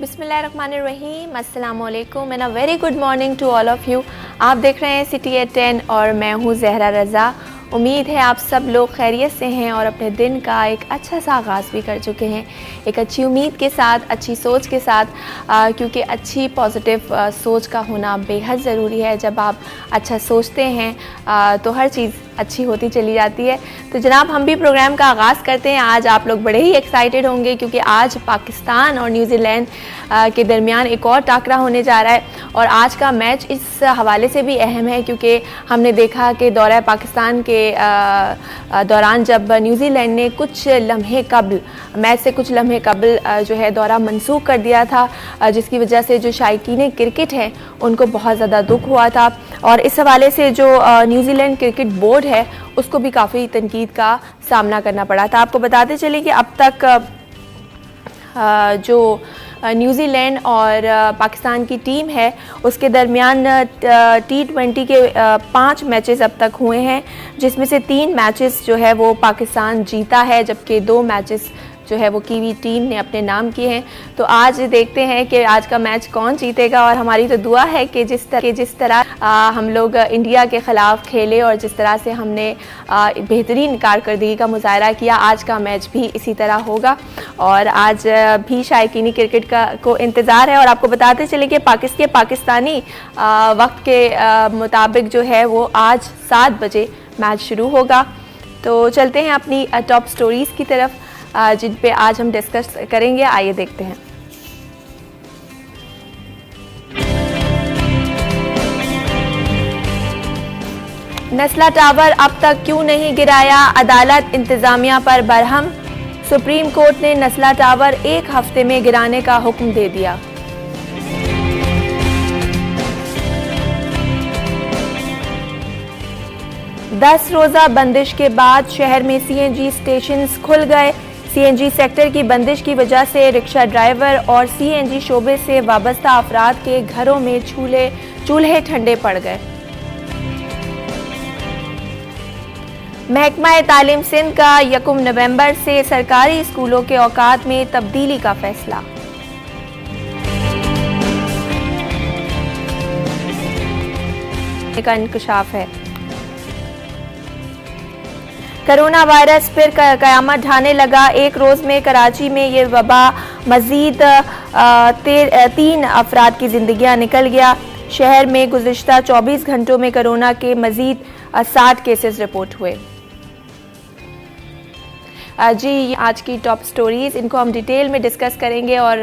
बिस्मिल्लाहिर्रहमानिर्रहीम, अस्सलाम वालेकुम and a very good morning to all of you. आप देख रहे हैं सिटी एट 10 और मैं हूँ ज़हरा रज़ा। उम्मीद है आप सब लोग खैरियत से हैं और अपने दिन का एक अच्छा सा आगाज़ भी कर चुके हैं, एक अच्छी उम्मीद के साथ, अच्छी सोच के साथ, क्योंकि अच्छी पॉजिटिव सोच का होना बेहद ज़रूरी है। जब आप अच्छा सोचते हैं तो हर चीज़ अच्छी होती चली जाती है। तो जनाब, हम भी प्रोग्राम का आगाज़ करते हैं। आज आप लोग बड़े ही एक्साइटेड होंगे क्योंकि आज पाकिस्तान और न्यूजीलैंड के दरमियान एक और टाकरा होने जा रहा है और आज का मैच इस हवाले से भी अहम है क्योंकि हमने देखा कि दौरा पाकिस्तान के दौरान जब न्यूजीलैंड ने कुछ लम्हे कबल मैच से कुछ लम्हे कबल जो है दौरा मनसूख कर दिया था, जिसकी वजह से जो शायकीन क्रिकेट हैं उनको बहुत ज़्यादा दुख हुआ था और इस हवाले से जो न्यूजीलैंड क्रिकेट बोर्ड है उसको भी काफ़ी तनकीद का सामना करना पड़ा था। आपको बताते चले कि अब तक जो न्यूजीलैंड और पाकिस्तान की टीम है उसके दरमियान T20 के 5 मैचेस अब तक हुए हैं, जिसमें से 3 मैचेस जो है वो पाकिस्तान जीता है, जबकि 2 मैचेस जो है वो कीवी टीम ने अपने नाम किए हैं। तो आज देखते हैं कि आज का मैच कौन जीतेगा और हमारी तो दुआ है कि जिस तरह हम लोग इंडिया के ख़िलाफ़ खेले और जिस तरह से हमने बेहतरीन कारकर्दगी का मुजाहरा किया, आज का मैच भी इसी तरह होगा और आज भी शायकीनी क्रिकेट को इंतज़ार है। और आपको बताते चले कि पाकिस्तानी वक्त के मुताबिक जो है वो आज 7 बजे मैच शुरू होगा। तो चलते हैं अपनी टॉप स्टोरीज़ की तरफ जिन पे आज हम डिस्कस करेंगे। आइए देखते हैं। नस्ला टावर अब तक क्यों नहीं गिराया, अदालत इंतजामिया पर बरहम। सुप्रीम कोर्ट ने नस्ला टावर 1 हफ्ते में गिराने का हुक्म दे दिया। दस रोज़ा बंदिश के बाद शहर में CNG स्टेशन खुल गए। CNG सेक्टर की बंदिश की वजह से रिक्शा ड्राइवर और CNG शोबे से वाबस्ता अफराद के घरों में चूल्हे ठंडे पड़ गए। महकमा तालीम सिंध का 1 नवंबर से सरकारी स्कूलों के औकात में तब्दीली का फैसला। का इंकशाफ है। कोरोना वायरस फिर कयामत ढाने लगा। एक रोज़ में कराची में ये वबा मज़ीद 3 अफराद की ज़िंदगियां निकल गया। शहर में गुज़िश्ता 24 घंटों में कोरोना के मज़ीद 60 केसेस रिपोर्ट हुए। जी, आज की टॉप स्टोरीज़ इनको हम डिटेल में डिस्कस करेंगे और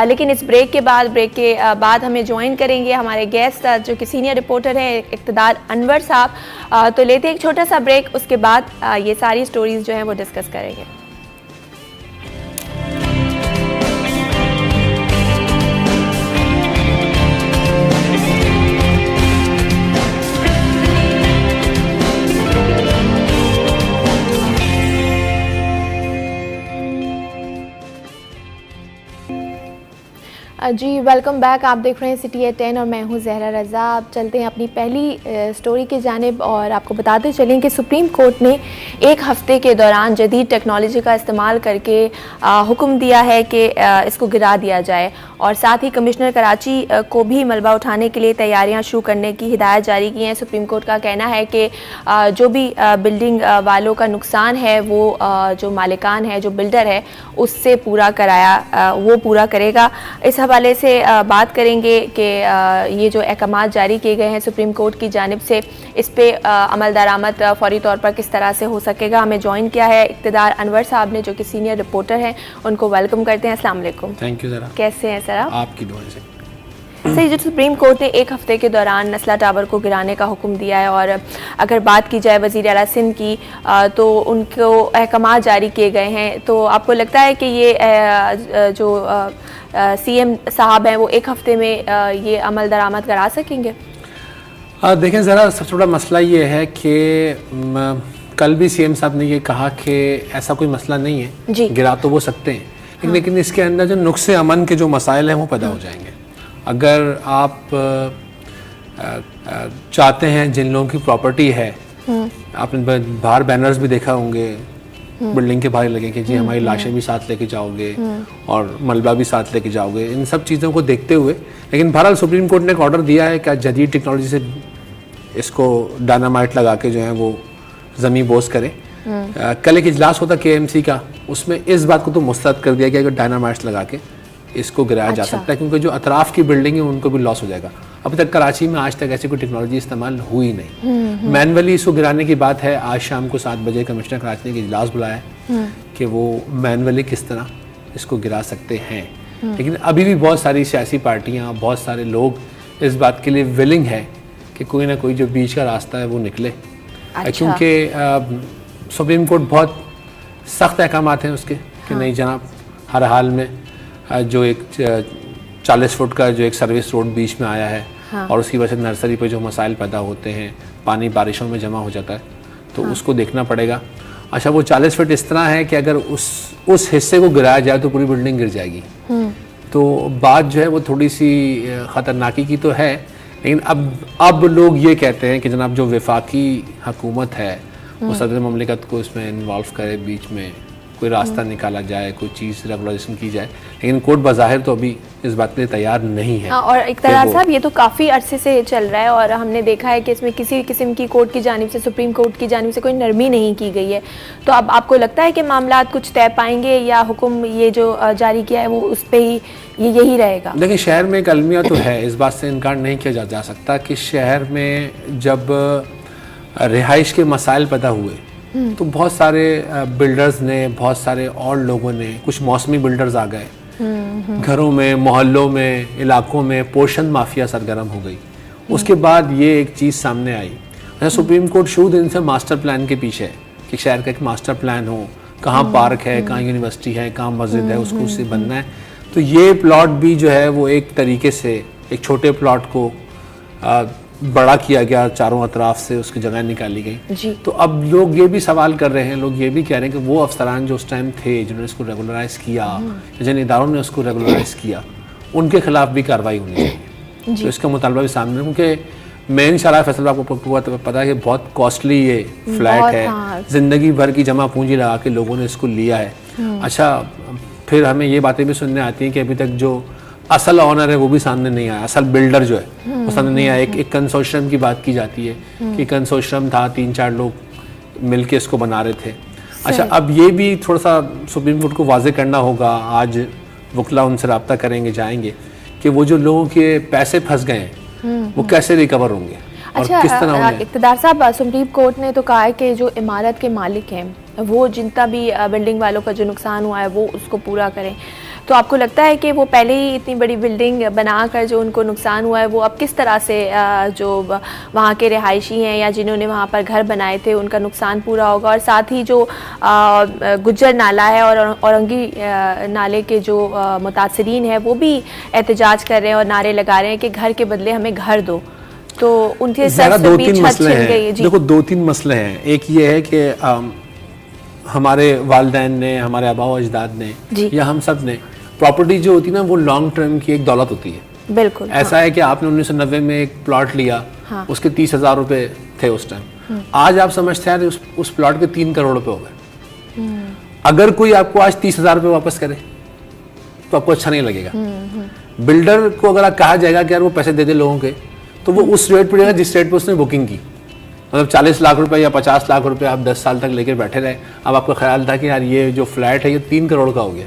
लेकिन इस ब्रेक के बाद हमें ज्वाइन करेंगे हमारे गेस्ट जो कि सीनियर रिपोर्टर हैं इक़्तिदार अनवर साहब। तो लेते हैं एक छोटा सा ब्रेक, उसके बाद ये सारी स्टोरीज़ जो हैं वो डिस्कस करेंगे। जी, वेलकम बैक। आप देख रहे हैं सिटी एट 10 और मैं हूं ज़हरा रज़ा। अब चलते हैं अपनी पहली स्टोरी की जानिब और आपको बताते चलें कि सुप्रीम कोर्ट ने 1 हफ़्ते के दौरान जदीद टेक्नोलॉजी का इस्तेमाल करके हुक्म दिया है कि इसको गिरा दिया जाए और साथ ही कमिश्नर कराची को भी मलबा उठाने के लिए तैयारियां शुरू करने की हिदायत जारी की हैं। सुप्रीम कोर्ट का कहना है कि जो भी बिल्डिंग वालों का नुकसान है वो जो मालिकान है, जो बिल्डर है, उससे पूरा करेगा। इस हवाले से बात करेंगे कि ये जो अहकामात जारी किए गए हैं सुप्रीम कोर्ट की जानिब से, इस पे अमल दरामद फौरी तौर पर किस तरह से हो सकेगा। हमें ज्वाइन किया है इक़्तिदार अनवर साहब ने जो कि सीनियर रिपोर्टर हैं, उनको वेलकम करते हैं। अस्सलाम वालेकुम। थैंक यू ज़रा। कैसे हैं सर आप? आपकी दुआ से। सही, जो सुप्रीम कोर्ट ने 1 हफ्ते के दौरान नस्ला टावर को गिराने का हुक्म दिया है और अगर बात की जाए वज़ीर आला सिंध की तो उनको अहकामात जारी किए गए हैं, तो आपको लगता है कि ये जो CM साहब हैं वो 1 हफ्ते में ये अमल दरामद करा सकेंगे? देखें ज़रा, सबसे बड़ा मसला ये है कि कल भी CM साहब ने ये कहा कि ऐसा कोई मसला नहीं है, गिरा तो वो सकते हैं, लेकिन इसके अंदर जो नुक्से अमन के जो मसाइल हैं वो पैदा हो जाएंगे। अगर आप चाहते हैं जिन लोगों की प्रॉपर्टी है, आपने बाहर बैनर्स भी देखा होंगे बिल्डिंग के बाहर लगे कि जी हमारी लाशें भी साथ लेके जाओगे और मलबा भी साथ लेके जाओगे, इन सब चीज़ों को देखते हुए। लेकिन बहरहाल सुप्रीम कोर्ट ने एक ऑर्डर दिया है कि जदीद टेक्नोलॉजी से इसको डायनामाइट लगा के जो है वो ज़मीन बोझ करें। कल एक इजलास होता KMC का, उसमें इस बात को तो मुस्तरद कर दिया गया कि डायनामाइट्स लगा के इसको गिराया जा सकता है, क्योंकि जो अतराफ की बिल्डिंग है उनको भी लॉस हो जाएगा। अभी तक कराची में आज तक ऐसी कोई टेक्नोलॉजी इस्तेमाल हुई नहीं। मैनुअली इसको गिराने की बात है। आज शाम को 7 बजे कमिश्नर कराची ने इजलास बुलाया है कि वो मैनुअली किस तरह इसको गिरा सकते हैं। लेकिन अभी भी बहुत सारी सियासी पार्टियाँ, बहुत सारे लोग इस बात के लिए विलिंग है कि कोई ना कोई जो बीच का रास्ता है वो निकले। क्योंकि सुप्रीम कोर्ट बहुत सख्त अहकामात हैं उसके कि नहीं जनाब, हर हाल में जो एक 40 फुट का जो एक सर्विस रोड बीच में आया है और उसकी वजह से नर्सरी पे जो मसाइल पैदा होते हैं, पानी बारिशों में जमा हो जाता है, तो उसको देखना पड़ेगा। अच्छा, वो 40 फुट इस तरह है कि अगर उस हिस्से को गिराया जाए तो पूरी बिल्डिंग गिर जाएगी। तो बात जो है वो थोड़ी सी ख़तरनाकी की तो है। लेकिन अब लोग ये कहते हैं कि जनाब जो वफाकी हुकूमत है वो सदर ममलिकत को इसमें इन्वॉल्व करे, बीच में कोई रास्ता निकाला जाए, कोई चीज़ रेगुलेशन की जाए। लेकिन कोर्ट बज़ाहिर तो अभी इस बात के लिए तैयार नहीं है। और इक़्तिदार साहब, ये तो काफ़ी अरसे से चल रहा है और हमने देखा है कि इसमें किसी किस्म की कोर्ट की जानिब से, सुप्रीम कोर्ट की जानिब से कोई नरमी नहीं की गई है। तो अब आपको लगता है कि मामला कुछ तय पाएंगे या हुक्म ये जो जारी किया है वो उस पर ही यही रहेगा? देखिए, शहर में एक अलमिया तो है, इस बात से इनकार नहीं किया जा सकता कि शहर में जब रिहाइश के मसाइल पैदा हुए तो बहुत सारे बिल्डर्स ने, बहुत सारे और लोगों ने, कुछ मौसमी बिल्डर्स आ गए, घरों में, मोहल्लों में, इलाकों में पोर्शन माफिया सरगर्म हो गई। उसके बाद ये एक चीज़ सामने आई। अच्छा, सुप्रीम कोर्ट शुरू दिन से मास्टर प्लान के पीछे है कि शहर का एक मास्टर प्लान हो, कहाँ पार्क है, कहाँ यूनिवर्सिटी है, कहाँ मस्जिद है, उसको उससे बनना है। तो ये प्लॉट भी जो है वो एक तरीके से एक छोटे प्लॉट को बड़ा किया गया, चारों अतराफ से उसकी जगह निकाली गई। तो अब लोग ये भी सवाल कर रहे हैं, लोग ये भी कह रहे हैं कि वो अफसरान जो उस टाइम थे जिन्होंने इसको रेगुलराइज किया, जिन इदारों ने उसको रेगुलराइज किया, उनके खिलाफ भी कार्रवाई होनी चाहिए। तो इसका मुतालबा भी सामने, क्योंकि मैं इंशाल्लाह फैसला आपको पता है कि बहुत कॉस्टली ये फ्लैट है, जिंदगी भर की जमा पूंजी लगा के लोगों ने इसको लिया है। अच्छा, फिर हमें ये बातें भी सुनने आती हैं कि अभी तक जो असल ऑनर है वो भी सामने नहीं आया, असल बिल्डर जो है वो सामने नहीं आया। एक कंसोर्शियम की बात की जाती है कि कंसोर्शियम था, 3-4 लोग मिलके इसको बना रहे थे। अच्छा, अब ये भी थोड़ा सा सुप्रीम कोर्ट को वाजे करना होगा, आज वकला उनसे रब्ता करेंगे, जाएंगे कि वो जो लोगों के पैसे फंस गए हैं वो कैसे रिकवर होंगे और किस तरह होंगे। इक़्तिदार साहब, सुप्रीम कोर्ट ने तो कहा है कि जो इमारत के मालिक हैं वो जितना भी बिल्डिंग वालों का जो नुकसान हुआ है वो उसको पूरा करें। तो आपको लगता है कि वो पहले ही इतनी बड़ी बिल्डिंग बनाकर जो उनको नुकसान हुआ है वो अब किस तरह से जो वहाँ के रिहायशी हैं या जिन्होंने वहाँ पर घर बनाए थे उनका नुकसान पूरा होगा? और साथ ही जो गुज्जर नाला है और औरंगी नाले के जो मुतासरीन हैं वो भी एहतजाज कर रहे हैं और नारे लगा रहे हैं कि घर के बदले हमें घर दो। तो उनके सर से भी छत छिन गई है। देखो, 2-3 मसले हैं। एक ये है कि हमारे वालिदैन ने, हमारे आबा व अजदाद ने या हम सब ने, प्रॉपर्टी जो होती है ना वो लॉन्ग टर्म की एक दौलत होती है। बिल्कुल ऐसा है कि आपने 1990 में एक प्लॉट लिया, उसके 30,000 रुपए थे उस टाइम। आज आप समझते हैं उस प्लॉट के 3 करोड़ रुपए हो गए। अगर कोई आपको आज 30,000 रुपए वापस करे तो आपको अच्छा नहीं लगेगा। बिल्डर को अगर कहा जाएगा कि यार वो पैसे दे दे लोगों के, तो वो उस रेट पर देगा जिस रेट पर उसने बुकिंग की। मतलब 40 लाख रुपए या 50 लाख रुपए आप 10 साल तक लेकर बैठे रहे। अब आपका ख्याल था कि यार ये जो फ्लैट है ये 3 करोड़ का हो गया,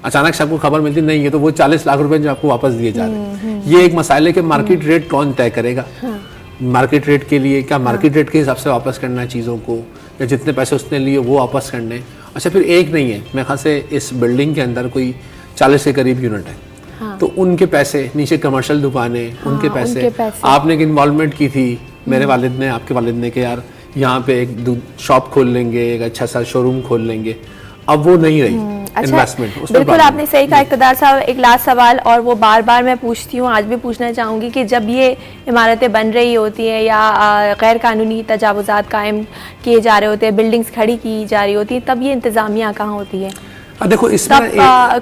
अचानक से आपको खबर मिलती नहीं है तो वो 40 लाख रुपए जो आपको वापस दिए जा रहे हैं। ये एक मसाइल है कि मार्केट रेट कौन तय करेगा। मार्केट रेट के लिए क्या मार्केट रेट के हिसाब से वापस करना है चीज़ों को, या जितने पैसे उसने लिए वो वापस करने। अच्छा, फिर एक नहीं है, मेरे ख्याल से इस बिल्डिंग के अंदर कोई 40 के करीब यूनिट है। तो उनके पैसे, नीचे कमर्शियल दुकानें, उनके पैसे, आपने एक इन्वॉल्वमेंट की थी, मेरे वालिद ने, आपके वालिद ने, कि यार यहाँ पे एक शॉप खोल लेंगे, एक अच्छा सा शोरूम खोल लेंगे। अब वो नहीं रही इन्वेस्टमेंट। बिल्कुल आपने सही कहा इक़्तिदार साहब। एक लास्ट सवाल और वो बार बार मैं पूछती हूँ, आज भी पूछना चाहूँगी कि जब ये इमारतें बन रही होती हैं या गैर कानूनी तजावुज़ात कायम किए जा रहे होते हैं, बिल्डिंग्स खड़ी की जा रही होती हैं, तब ये इंतज़ामिया कहाँ होती है? देखो, इसमें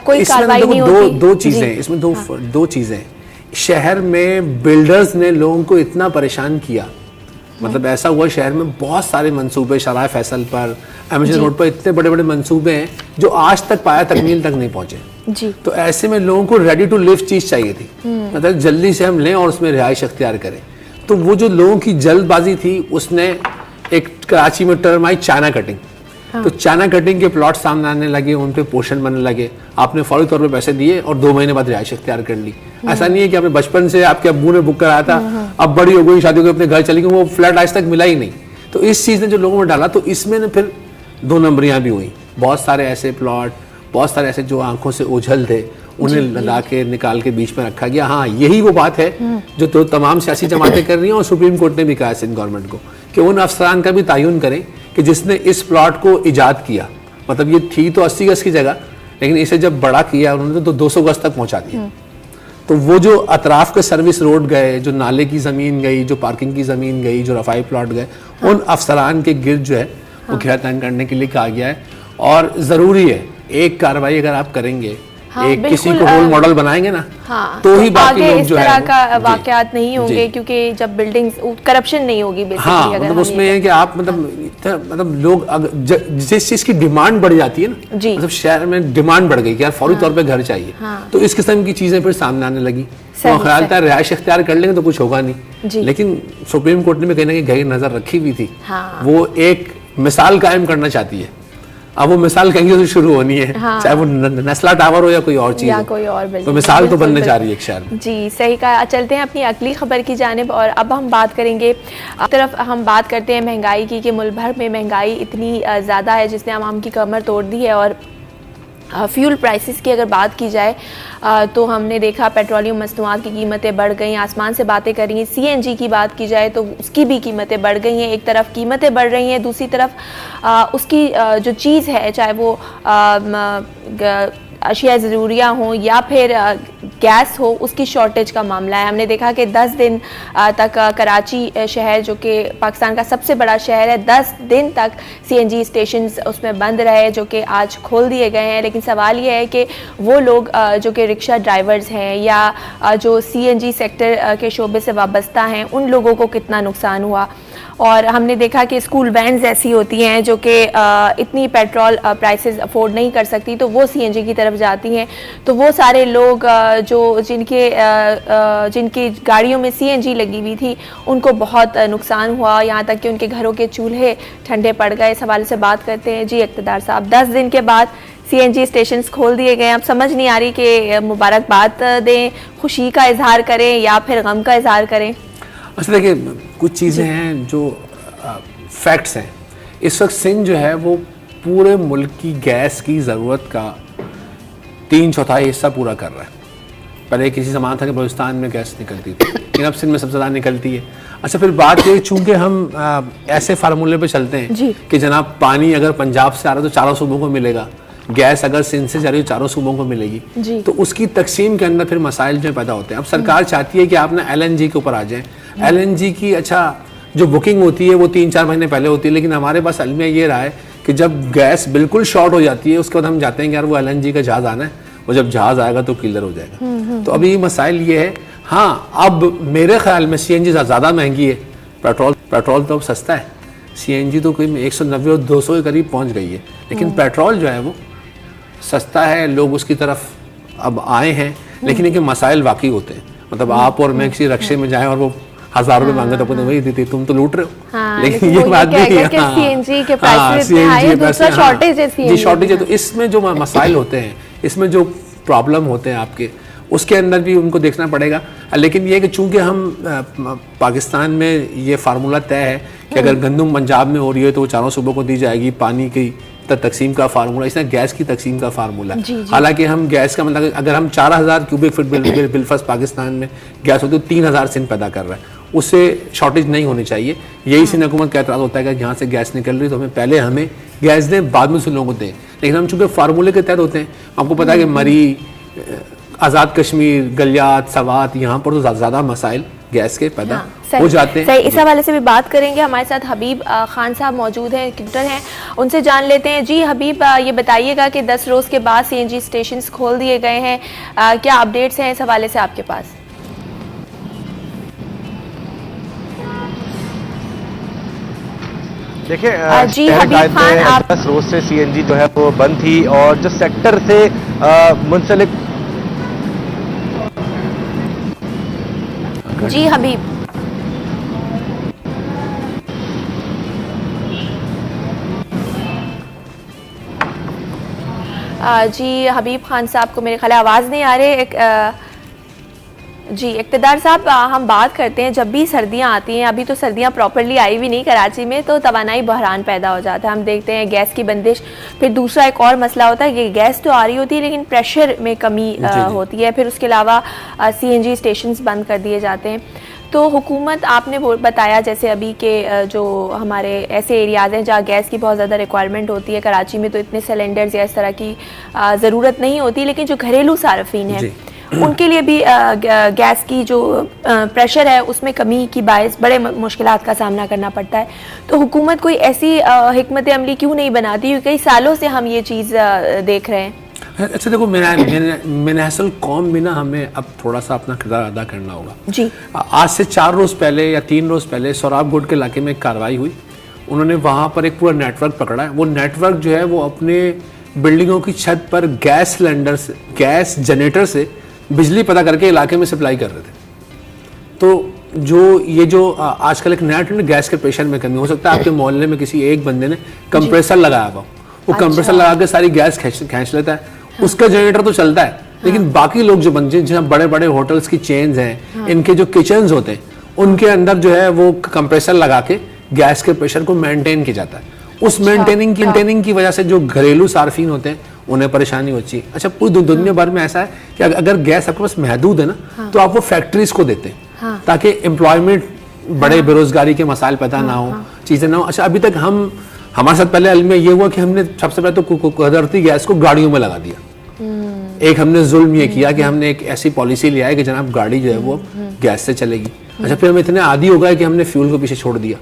कोई कार्रवाई नहीं होती। दो चीज़ें इसमें, दो चीज़ें। शहर में बिल्डर्स ने लोगों को इतना परेशान किया मतलब ऐसा हुआ शहर में बहुत सारे मंसूबे, शराय फैसल पर, एमजी रोड पर इतने बड़े बड़े मंसूबे हैं जो आज तक पाया तकमील तक नहीं पहुंचे जी। तो ऐसे में लोगों को रेडी टू लिव चीज चाहिए थी, मतलब जल्दी से हम लें और उसमें रिहाइश अख्तियार करें। तो वो जो लोगों की जल्दबाजी थी उसने एक कराची में टर्म आई चाइना कटिंग। तो चाइना कटिंग के प्लॉट सामने आने लगे, उन पे पोर्शन बनने लगे, आपने फौरी तौर पे पैसे दिए और 2 महीने बाद रिहाइश अख्तियार कर ली। ऐसा नहीं है कि आपने बचपन से आपके अब्बू ने बुक कराया था, अब बड़ी हो गई, शादी हो गई, अपने घर चली गई, वो फ्लैट आज तक मिला ही नहीं। तो इस चीज़ ने जो लोगों में डाला, तो इसमें न फिर 2 नंबरियाँ भी हुई। बहुत सारे ऐसे प्लॉट, बहुत सारे ऐसे जो आंखों से ओझल थे, उन्हें ला के निकाल के बीच में रखा गया। हाँ, यही वो बात है जो तो तमाम सियासी जमातें कर रही हैं और सुप्रीम कोर्ट ने भी कहा है सिंध गवर्नमेंट को कि उन अफसरान का भी तयन करें कि जिसने इस प्लॉट को इजाद किया। मतलब ये थी तो 80 गज की जगह, लेकिन इसे जब बड़ा किया उन्होंने तो 200 गज तक पहुंचा दिया। तो वो जो अतराफ के सर्विस रोड गए, जो नाले की ज़मीन गई, जो पार्किंग की ज़मीन गई, जो रफाई प्लॉट गए, उन अफसरान के गिर्द जो है वो घेरा तंग करने के लिए कहा गया है। और ज़रूरी है एक कार्रवाई अगर आप करेंगे, एक किसी को रोल मॉडल बनाएंगे ना, तो ही बाकी लोग जो है इस तरह का वाकयात नहीं होंगे, क्योंकि जब बिल्डिंग्स करप्शन नहीं होगी बेसिकली। हाँ, मतलब उसमें है कि आप मतलब लोग जिस चीज की डिमांड बढ़ जाती है ना, मतलब शहर में डिमांड बढ़ गई कि यार फौरी तौर पे घर चाहिए, तो इस किस्म की चीजें फिर सामने आने लगी। तो ख्याल था रिहाइश इख्तियार कर लेंगे तो कुछ होगा नहीं, लेकिन सुप्रीम कोर्ट ने भी कहीं ना कहीं गहरी नजर रखी हुई थी। वो एक मिसाल कायम करना चाहती है। अब वो मिसाल कहीं से शुरू होनी है, चाहे वो नस्ला टावर हो या कोई और चीज, कोई और, तो मिसाल तो बनने जा रही है एक शहर में। जी सही कहा। चलते हैं अपनी अगली खबर की जानिब, और अब हम बात करेंगे तरफ हम बात करते हैं महंगाई की, कि मुल्क भर में महंगाई इतनी ज़्यादा है जिसने आवाम की कमर तोड़ दी है। और फ्यूल प्राइसेस की अगर बात की जाए तो हमने देखा पेट्रोलियम मसनूआत की कीमतें बढ़ गई, आसमान से बातें करेंगे। सीएनजी की बात की जाए तो उसकी भी कीमतें बढ़ गई हैं। एक तरफ कीमतें बढ़ रही हैं, दूसरी तरफ उसकी जो चीज़ है, चाहे वो अशिया ज़रूरिया हो या फिर गैस हो, उसकी शॉर्टेज का मामला है। हमने देखा कि 10 दिन तक कराची शहर, जो कि पाकिस्तान का सबसे बड़ा शहर है, 10 दिन तक सीएनजी स्टेशंस उसमें बंद रहे, जो कि आज खोल दिए गए हैं। लेकिन सवाल ये है कि वो लोग जो कि रिक्शा ड्राइवर्स हैं या जो सीएनजी सेक्टर के शोबे से वाबस्ता हैं, उन लोगों को कितना नुकसान हुआ। और हमने देखा कि स्कूल वैन्स ऐसी होती हैं जो कि इतनी पेट्रोल प्राइसेस अफोर्ड नहीं कर सकती, तो वो सीएनजी की तरफ जाती हैं। तो वो सारे लोग जो जिनकी गाड़ियों में सीएनजी लगी हुई थी, उनको बहुत नुकसान हुआ, यहाँ तक कि उनके घरों के चूल्हे ठंडे पड़ गए। इस हवाले से बात करते हैं। जी इक़्तिदार साहब, 10 दिन के बाद सीएनजी स्टेशंस खोल दिए गए। अब समझ नहीं आ रही कि मुबारकबाद दें, खुशी का इजहार करें या फिर गम का इजहार करें। अच्छा देखिए, कुछ चीज़ें हैं जो फैक्ट्स हैं। इस वक्त सिंध जो है वो पूरे मुल्क की गैस की ज़रूरत का 3/4 हिस्सा पूरा कर रहा है। पहले किसी ज़माना था कि बलूचिस्तान में गैस निकलती थी, लेकिन अब सिंध में सबसे ज़्यादा निकलती है। अच्छा, फिर बात ये, चूँकि हम ऐसे फार्मूले पे चलते हैं कि जनाब पानी अगर पंजाब से आ रहा है तो चारों सूबों को मिलेगा, गैस अगर सिंध से जा रही है चारों सूबों को मिलेगी, तो उसकी तकसीम के अंदर फिर मसाइल जो पैदा होते हैं। अब सरकार चाहती है कि आप ना LNG के ऊपर आ जाएं। LNG की अच्छा जो बुकिंग होती है वो 3-4 महीने पहले होती है, लेकिन हमारे पास अलमिया ये रहा है कि जब गैस बिल्कुल शॉर्ट हो जाती है उसके बाद हम जाते हैं कि यार वो LNG का जहाज़ आना है, वो जब जहाज़ आएगा तो क्लियर हो जाएगा। तो अभी मसाइल ये है। हाँ, अब मेरे ख्याल में CNG ज़्यादा महंगी है, पेट्रोल तो अब सस्ता है। CNG तो कोई 190 और 200 के करीब पहुँच गई है, लेकिन पेट्रोल जो है वो सस्ता है। लोग उसकी तरफ अब आए हैं, लेकिन इनके मसाइल वाकई होते हैं। मतलब आप और मैं किसी रक्शे में जाएं और वो 1000 रुपये मांगे तो अपने वही देती, तुम तो लूट रहे हो। लेकिन ये बात नहीं है, सीएनजी के प्राइस इतने हाई है, दूसरा शॉर्टेज है सीएनजी। शॉर्टेज है, तो इसमें जो मसाइल होते हैं, इसमें जो प्रॉब्लम होते हैं आपके, उसके अंदर भी उनको देखना पड़ेगा। लेकिन ये कि चूंकि हम पाकिस्तान में ये फार्मूला तय है कि अगर गंदम पंजाब में हो रही है तो वो चारों सूबों को दी जाएगी, पानी की तकसीम का फार्मूला, इसने गैस की तकसीम का फार्मूला। हालांकि हम गैस का मतलब अगर हम 4000 क्यूबिक फीट बिलफस पाकिस्तान में गैस होती है तो 3000 सिंध पैदा कर रहा है, उससे शॉर्टेज नहीं होनी चाहिए। यही सिंध हुकूमत का एतराज़ होता है कि यहाँ से गैस निकल रही है तो हमें पहले हमें गैस दें, बाद में उसे लोगों को दें। लेकिन हम चूँकि फार्मूले के तहत होते हैं, आपको पता है कि मरी, आज़ाद कश्मीर, गलियात, सवात, यहाँ पर तो ज़्यादा मसाइल गैस के पैदा हो जाते हैं। सही, इस हवाले से भी बात करेंगे। हमारे साथ हबीब खान साहब मौजूद हैं, क्रिकेटर हैं, उनसे जान लेते हैं। जी हबीब, ये बताइएगा कि 10 रोज़ के बाद CNG स्टेशंस खोल दिए गए हैं, क्या अपडेट्स हैं इस हवाले से आपके पास? देखिए जी हबीब खान, आप 10 रोज से सीएनजी जो है वो बंद थी और जो सेक्टर से मुंसलिक। जी हबीब, जी हबीब खान साहब को मेरे ख्याल आवाज़ नहीं आ रही। जी इक़्तिदार साहब, हम बात करते हैं जब भी सर्दियां आती हैं, अभी तो सर्दियां प्रॉपरली आई भी नहीं कराची में, तो तवानाई बहरान पैदा हो जाता है। हम देखते हैं गैस की बंदिश, फिर दूसरा एक और मसला होता है कि गैस तो आ रही होती है लेकिन प्रेशर में कमी होती है, फिर उसके अलावा सीएनजी स्टेशंस बंद कर दिए जाते हैं। तो हुकूमत, आपने बताया जैसे अभी के जो हमारे ऐसे एरियाज़ हैं जहाँ गैस की बहुत ज़्यादा रिक्वायरमेंट होती है, कराची में तो इतने सिलेंडर्स या इस तरह की ज़रूरत नहीं होती, लेकिन जो घरेलू सार्फिन हैं उनके लिए भी गैस की जो प्रेशर है उसमें कमी की बायस बड़े मुश्किलात का सामना करना पड़ता है। तो हुकूमत कोई ऐसी हिकमत अमली क्यों नहीं बनाती? क्योंकि कई सालों से हम ये चीज़ देख रहे हैं। अच्छा देखो, मेनासल कौम भी ना हमें अब थोड़ा सा अपना किरदार अदा करना होगा जी। आज से 4 रोज़ पहले या 3 रोज़ पहले सोराबगोड के इलाके में एक कार्रवाई हुई। उन्होंने वहाँ पर एक पूरा नेटवर्क पकड़ा है। वो नेटवर्क जो है वो अपने बिल्डिंगों की छत पर गैस सिलेंडर से, गैस जनरेटर से बिजली पता करके इलाके में सप्लाई कर रहे थे। तो जो आजकल एक नेट में गैस के प्रेशर में कमी, हो सकता है आपके मोहल्ले में किसी एक बंदे ने कंप्रेसर लगाया हुआ, वो कंप्रेसर लगा के सारी गैस खींच लेता है, उसका जनरेटर तो चलता है, लेकिन बाकी लोग जो बंदे जहाँ बड़े बड़े होटल्स की चेन्स हैं, इनके जो किचन्स होते हैं उनके अंदर जो है वो कंप्रेसर लगा के गैस के प्रेशर को मेंटेन किया जाता है। उस मेंटेनिंग की वजह से जो घरेलू सार्फिन होते हैं उन्हें परेशानी होती है। अच्छा, पूरी दुनिया भर में ऐसा है कि अगर गैस आपके पास महदूद है ना, तो आप वो फैक्ट्रीज को देते हैं ताकि एम्प्लॉयमेंट बड़े बेरोजगारी के मसाइल पैदा ना हो, चीजें ना हो। अच्छा, अभी तक हमारे साथ पहले अलमिया ये हुआ कि हमने सबसे पहले तो कुदरती गैस को गाड़ियों में लगा दिया। एक हमने जुल्म ये किया कि हमने एक ऐसी पॉलिसी लिया है कि जनाब गाड़ी जो है वो गैस से चलेगी। अच्छा, फिर हम इतने आदी हो गए कि हमने फ्यूल को पीछे छोड़ दिया।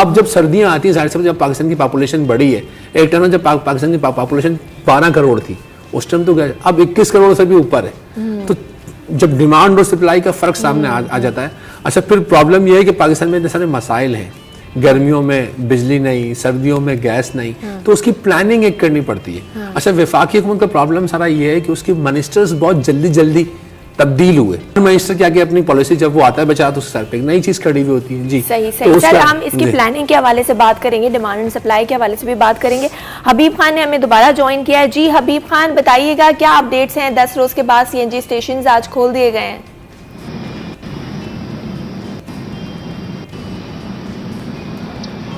अब जब सर्दियां आती हैं, जाहिर सी बात, जब पाकिस्तान की पॉपुलेशन बढ़ी है, एक टाइम जब पाकिस्तान की पॉपुलेशन 12 करोड़ थी, उस टाइम तो अब 21 करोड़ से भी ऊपर है। तो जब डिमांड और सप्लाई का फर्क सामने आ जाता है। अच्छा, फिर प्रॉब्लम यह है कि पाकिस्तान में इतने सारे मसाइल हैं, गर्मियों में बिजली नहीं, सर्दियों में गैस नहीं, तो उसकी प्लानिंग एक करनी पड़ती है। अच्छा, वफाकी हुकूमत का प्रॉब्लम सारा ये है कि उसके मिनिस्टर्स बहुत जल्दी तब्दील हुए। मिनिस्टर क्या कि अपनी पॉलिसी जब वो आता है बेचारा, तो उसके सर पे एक नई चीज खड़ी हुई होती है। जी सही तो सर, हम इसकी प्लानिंग के हवाले से बात करेंगे, डिमांड एंड सप्लाई के हवाले से भी बात करेंगे। हबीब खान ने हमें दोबारा ज्वाइन किया है। जी हबीब खान, बताइएगा क्या अपडेट्स हैं? 10 रोज के बाद सीएनजी स्टेशन आज खोल दिए गए हैं।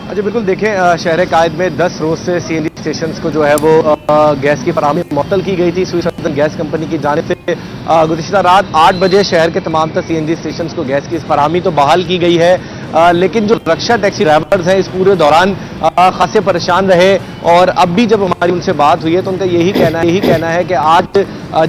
अच्छा, बिल्कुल देखें, शहर कायद में 10 रोज से सीएनजी स्टेशंस को जो है वो गैस की फराहमी मुअत्तल की गई थी। स्विस अर्बन गैस कंपनी की जानिब से गुज़िश्ता रात 8 बजे शहर के तमाम तर सीएनजी स्टेशंस को गैस की फराहमी तो बहाल की गई है, लेकिन जो रक्षा टैक्सी ड्राइवर्स हैं इस पूरे दौरान खासे परेशान रहे। और अब भी जब हमारी उनसे बात हुई है तो उनका यही कहना है कि आज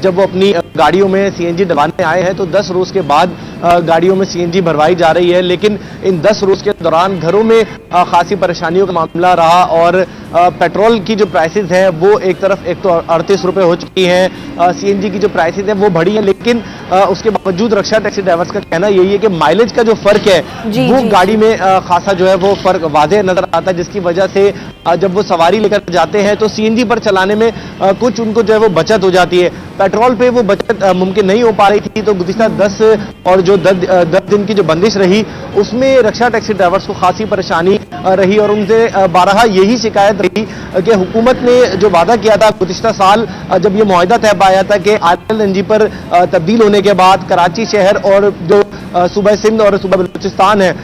जब वो अपनी गाड़ियों में सीएनजी डलवाने आए हैं तो 10 रोज के बाद गाड़ियों में सीएनजी भरवाई जा रही है, लेकिन इन 10 रोज के दौरान घरों में खासी परेशानियों का मामला रहा। और पेट्रोल की जो प्राइसेस हैं वो एक तरफ तो 38 रुपए हो चुकी हैं, सीएनजी की जो प्राइसेस हैं वो बढ़ी हैं, लेकिन उसके बावजूद रक्षा टैक्सी ड्राइवर्स का कहना यही है कि माइलेज का जो फर्क है वो गाड़ी में खासा जो है वो फर्क वाज़ेह नजर आता है, जिसकी वजह से जब वो सवारी लेकर जाते हैं तो सीएनजी पर चलाने में कुछ उनको जो है वो बचत हो जाती है। पेट्रोल पे वो बचत मुमकिन नहीं हो पा रही थी। तो गुज़िश्ता 10 और जो 10 दिन की जो बंदिश रही उसमें रक्षा टैक्सी ड्राइवर्स को खासी परेशानी रही और उनसे बारहा यही शिकायत रही कि हुकूमत ने जो वादा किया था गुज़िश्ता साल जब ये मुआहिदा तय पाया था कि ILNG पर तब्दील होने के बाद कराची शहर और जो सूबा सिंध और सूबा बलूचिस्तान है,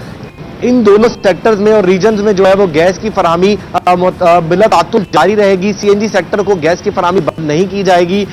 इन दोनों सेक्टर्स में और रीजन्स में जो है वो गैस की फराहमी बिला तातुल जारी रहेगी। सीएनजी सेक्टर को गैस की फराहमी बंद नहीं की जाएगी।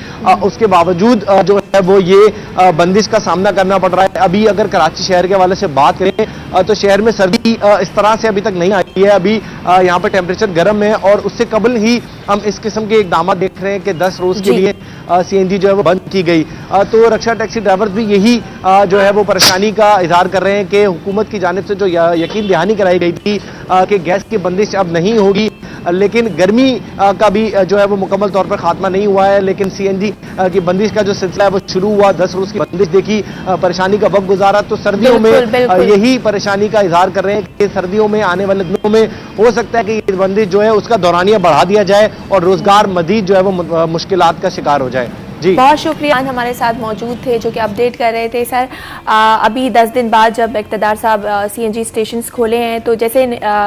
उसके बावजूद जो है वो ये बंदिश का सामना करना पड़ रहा है। अभी अगर कराची शहर के हवाले से बात करें तो शहर में सर्दी इस तरह से अभी तक नहीं आई है। अभी यहाँ पर टेम्परेचर गर्म है और उससे कबल ही हम इस किस्म के इकदाम देख रहे हैं कि 10 रोज के लिए सीएनजी जो है वो बंद की गई। तो रक्षा टैक्सी ड्राइवर्स भी यही जो है वो परेशानी का इजहार कर रहे हैं कि हुकूमत की जानिब से जो यकीन दहानी कराई गई थी कि गैस की बंदिश अब नहीं होगी, लेकिन गर्मी का भी जो है वो मुकम्मल तौर पर खात्मा नहीं हुआ है, लेकिन सीएनजी की बंदिश का जो सिलसिला है वो शुरू हुआ, 10 रोज की बंदिश देखी, परेशानी का वक्त गुजारा, तो सर्दियों बिल्कुल, में यही परेशानी का इजहार कर रहे हैं कि सर्दियों में आने वाले दिनों में हो सकता है कि ये बंदिश जो है उसका दौरानिया बढ़ा दिया जाए और रोजगार मजीद जो है वो मुश्किलात का शिकार हो जाए। जी बहुत शुक्रिया, हमारे साथ मौजूद थे जो कि अपडेट कर रहे थे। सर अभी 10 दिन बाद जब इक़्तिदार साहब सीएनजी स्टेशंस खोले हैं तो जैसे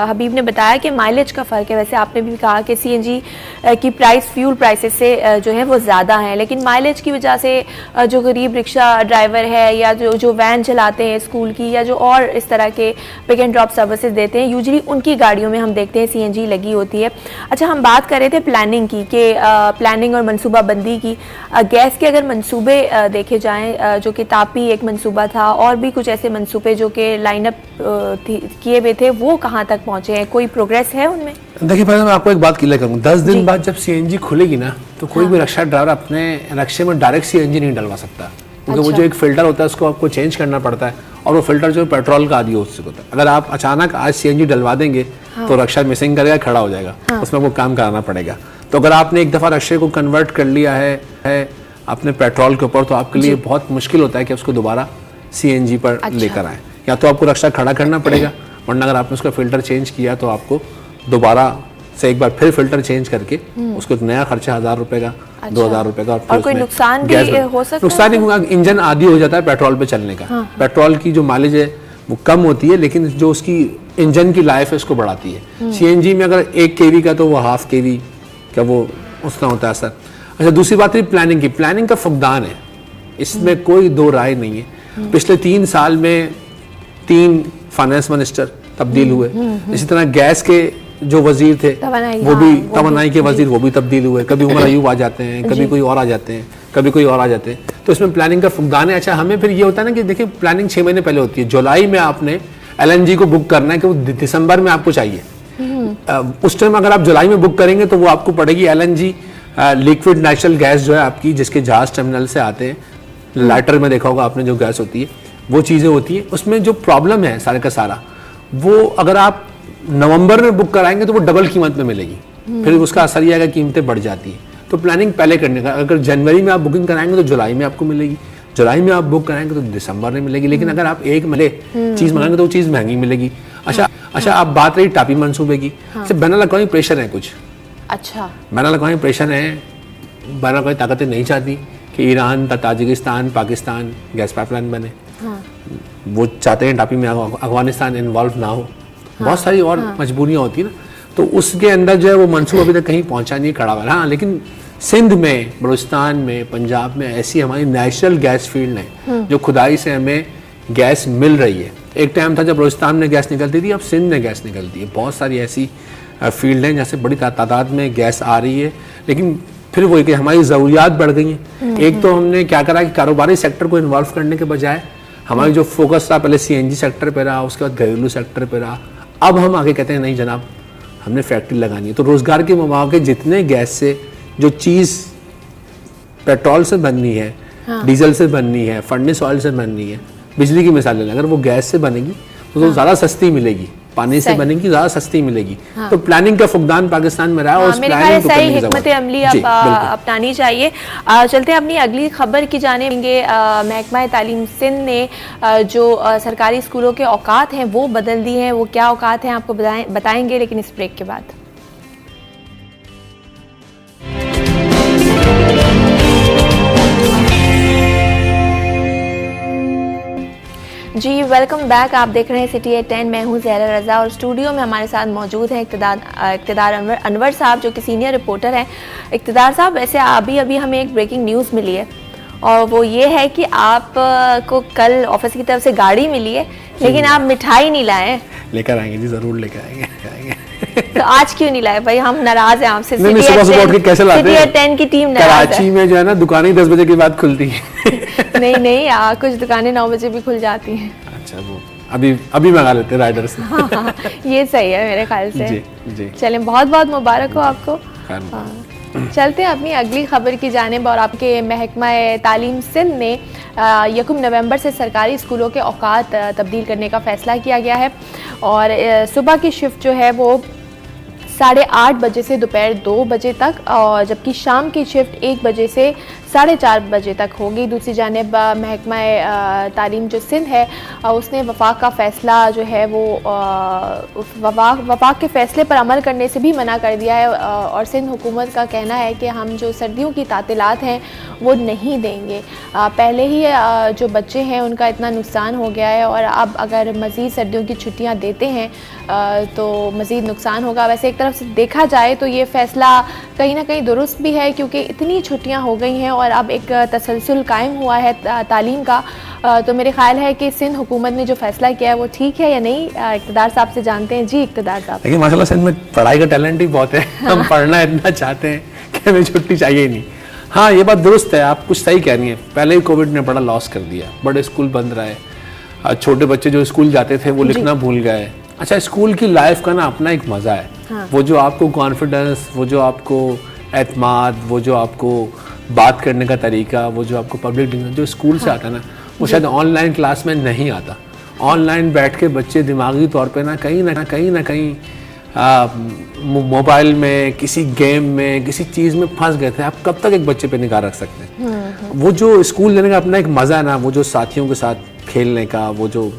हबीब ने बताया कि माइलेज का फ़र्क है, वैसे आपने भी कहा कि सीएनजी की प्राइस फ्यूल प्राइसेस से जो है वो ज़्यादा है, लेकिन माइलेज की वजह से जो गरीब रिक्शा ड्राइवर है या जो वैन चलाते हैं स्कूल की या जो और इस तरह के पिक एंड ड्रॉप सर्विसेज देते हैं, यूजली उनकी गाड़ियों में हम देखते हैं सीएनजी लगी होती है। अच्छा, हम बात कर रहे थे प्लानिंग की कि प्लानिंग और मनसूबाबंदी की। गैस के अगर मंसूबे देखे जाएं, जो कि तापी एक मंसूबा था और भी कुछ ऐसे मंसूबे जो कि लाइनअप किए हुए थे, वो कहाँ तक पहुँचे हैं? कोई प्रोग्रेस है उनमें? देखिए पहले मैं आपको एक बात क्लियर करूँ, 10 दिन बाद जब सीएनजी खुलेगी ना तो कोई भी रिक्शा ड्राइवर अपने रिक्शे में डायरेक्ट सीएनजी नहीं डलवा सकता, क्योंकि वो जो एक फिल्टर होता है उसको आपको चेंज करना पड़ता है और वो फिल्टर जो पेट्रोल का आदि होता है। अगर आप अचानक आज सीएनजी डलवा देंगे तो रिक्शा मिसिंग करेगा, खड़ा हो जाएगा, उसमें वो काम कराना पड़ेगा। तो अगर आपने एक दफ़ा रिक्शे को कन्वर्ट कर लिया है अपने पेट्रोल के ऊपर, तो आपके लिए बहुत मुश्किल होता है कि उसको दोबारा सीएनजी पर लेकर आए। या तो आपको रिक्शा खड़ा करना पड़ेगा, वरना अगर आपने उसका फिल्टर चेंज किया तो आपको दोबारा से एक बार फिर फिल्टर चेंज करके उसको एक नया खर्चा 1000 रुपए का, 2000 रुपए का, और कोई नुकसान भी हो सकता है? नुकसान नहीं होगा, इंजन आदि हो जाता है पेट्रोल पे चलने का। पेट्रोल की जो माइलेज है वो कम होती है, लेकिन जो उसकी इंजन की लाइफ है उसको बढ़ाती है। सीएनजी में अगर 1 kV का तो वो 1/2 kV का वो उसका होता है असर। अच्छा, दूसरी बात है प्लानिंग की। प्लानिंग का फुकदान है, इसमें कोई दो राय नहीं है। पिछले 3 साल में 3 फाइनेंस मिनिस्टर तब्दील हुए। इसी तरह गैस के जो वजीर थे वो भी, तवानाई के वजीर वो भी तब्दील हुए। कभी उमर अयूब आ जाते हैं, कभी कोई और आ जाते हैं, कभी कोई और आ जाते हैं, तो इसमें प्लानिंग का फुकदान है। अच्छा, हमें फिर ये होता है ना कि देखिए प्लानिंग 6 महीने पहले होती है। जुलाई में आपने LNG को बुक करना है कि वो दिसंबर में आपको चाहिए। उस टाइम अगर आप जुलाई में बुक करेंगे तो वो आपको पड़ेगी LNG लिक्विड नेचुरल गैस जो है आपकी, जिसके जहाज टर्मिनल से आते हैं, लाइटर में देखा होगा आपने जो गैस होती है, वो चीज़ें होती है। उसमें जो प्रॉब्लम है सारे का सारा, वो अगर आप नवंबर में बुक कराएंगे तो वो डबल कीमत में मिलेगी, फिर उसका असर ये आएगा, कीमतें बढ़ जाती हैं। तो प्लानिंग पहले करने का, अगर जनवरी में आप बुकिंग कराएंगे तो जुलाई में आपको मिलेगी, जुलाई में आप बुक कराएंगे तो दिसंबर में मिलेगी। लेकिन अगर आप एक महीने चीज़ मंगाएंगे तो वो चीज़ महंगी मिलेगी। अच्छा, आप बात रही टापी मंसूबे की, बैन अल-अक़वामी प्रेशर है कुछ। अच्छा, बैन अल-अक़वामी प्रेशर है, बैन अल-अक़वामी ताकतें नहीं चाहती कि Iran, Tajikistan, Pakistan gas pipeline बने। वो चाहते हैं टापी में अफगानिस्तान इन्वॉल्व ना हो। बहुत सारी और मजबूरियाँ होती हैं ना, तो उसके अंदर जो है वो मंसूबा अभी तक कहीं पहुँचा नहीं, खड़ा हुआ। हाँ, लेकिन सिंध में, बलूचिस्तान में, पंजाब में ऐसी हमारी नेचुरल गैस फील्ड है जो खुदाई से हमें गैस मिल रही है। एक टाइम था जब बलूचिस्तान में गैस निकलती थी, अब सिंध में गैस निकलती है। बहुत सारी ऐसी फील्ड हैं जहाँ से बड़ी तादाद में गैस आ रही है, लेकिन फिर वही कि हमारी ज़रूरियात बढ़ गई हैं। एक तो हमने क्या करा कि कारोबारी सेक्टर को इन्वॉल्व करने के बजाय हमारी जो फोकस था, पहले CNG सेक्टर पे रहा, उसके बाद घरेलू सेक्टर पे रहा, अब हम आगे कहते हैं नहीं जनाब, हमने फैक्ट्री लगानी है। तो रोज़गार के मौके जितने गैस से जो चीज़ पेट्रोल से बननी है, डीजल से बननी है, फर्नेस ऑयल से बननी है, बिजली की मिसाल लें, अगर वो गैस से बनेगी तो ज़्यादा सस्ती मिलेगी, पानी से बनेगी ज़्यादा सस्ती मिलेगी। तो प्लानिंग का फुकदान पाकिस्तान में रहा है, और उस प्लानिंग को सही हिकमत अमली अब अपनानी चाहिए। चलते हैं अपनी अगली खबर की जानिब। महकमा तालीम सिंध ने जो सरकारी स्कूलों के औकात हैं वो बदल दी हैं। वो क्या औकात हैं आपको बताएंगे, लेकिन इस ब्रेक के बाद। जी वेलकम बैक, आप देख रहे हैं सिटी एट 10। मैं हूं ज़हरा रज़ा और स्टूडियो में हमारे साथ मौजूद हैं इक़्तिदार अनवर साहब, जो कि सीनियर रिपोर्टर हैं। इक़्तिदार साहब, वैसे अभी हमें एक ब्रेकिंग न्यूज़ मिली है, और वो ये है कि आप को कल ऑफिस की तरफ से गाड़ी मिली है, लेकिन आप मिठाई नहीं लाए। लेकर आएंगे जी, जरूर लेकर आएंगे। तो आज क्यों नहीं लाए भाई? हम नाराज हैं आपसे। नहीं, सुबह उठ के कैसे लाते हैं? सिटी एट 10 की टीम नाराज है। कराची में जो है ना, दुकानें 10 बजे के बाद खुलती हैं। नहीं, कुछ दुकानें 9 बजे भी खुल जाती हैं। अच्छा, वो अभी मंगा लेते हैं राइडर से। हाँ, ये सही है मेरे ख्याल से। जी। चलें, बहुत बहुत मुबारक हो आपको। चलते हैं अपनी अगली खबर की जानिब। और आपके महकमा तालीम सिंध ने 1 नवंबर से सरकारी स्कूलों के औकात तब्दील करने का फ़ैसला किया गया है, और सुबह की शिफ्ट जो है वो 8:30 बजे से दोपहर 2 बजे तक, और जबकि शाम की शिफ्ट 1 बजे से 4:30 बजे तक होगी। दूसरी जानिब महकमा तालीम जो सिंध है उसने वफाक का फ़ैसला जो है वो वफाक के फ़ैसले पर अमल करने से भी मना कर दिया है और सिंध हुकूमत का कहना है कि हम जो सर्दियों की तातीलात हैं वो नहीं देंगे। पहले ही जो बच्चे हैं उनका इतना नुकसान हो गया है और अब अगर मज़ीद सर्दियों की छुट्टियां देते हैं तो मज़ीद नुकसान होगा। वैसे एक तरफ से देखा जाए तो ये फ़ैसला कहीं ना कहीं दुरुस्त भी है क्योंकि इतनी छुट्टियां हो गई हैं और अब एक तसलसल कायम हुआ है तालीम का। तो मेरे ख्याल है कि सिंध हुकूमत ने जो फ़ैसला किया है वो ठीक है या नहीं, इक़्तिदार साहब से जानते हैं। जी इक़्तिदार साहब। देखिए माशाल्लाह सिंध में पढ़ाई का टैलेंट ही बहुत है। हम पढ़ना इतना चाहते हैं कि हमें छुट्टी चाहिए ही नहीं। हाँ ये बात दुरुस्त है, आप कुछ सही कह रही हैं। पहले ही कोविड ने बड़ा लॉस कर दिया, बड़े स्कूल बंद रहे, छोटे बच्चे जो स्कूल जाते थे वो लिखना भूल गए। अच्छा स्कूल की लाइफ का ना अपना एक मज़ा है। हाँ। वो जो आपको कॉन्फिडेंस, वो जो आपको एतमाद, वो जो आपको बात करने का तरीका, वो जो आपको पब्लिक जो स्कूल से आता है ना वो शायद ऑनलाइन क्लास में नहीं आता। ऑनलाइन बैठ के बच्चे दिमागी तौर पे ना कहीं मोबाइल में, किसी गेम में, किसी चीज़ में फंस गए थे। आप कब तक एक बच्चे पे निगाह रख सकते हैं? वो जो स्कूल जाने का अपना एक मज़ा है ना, वो जो साथियों के साथ खेलने का, वो जो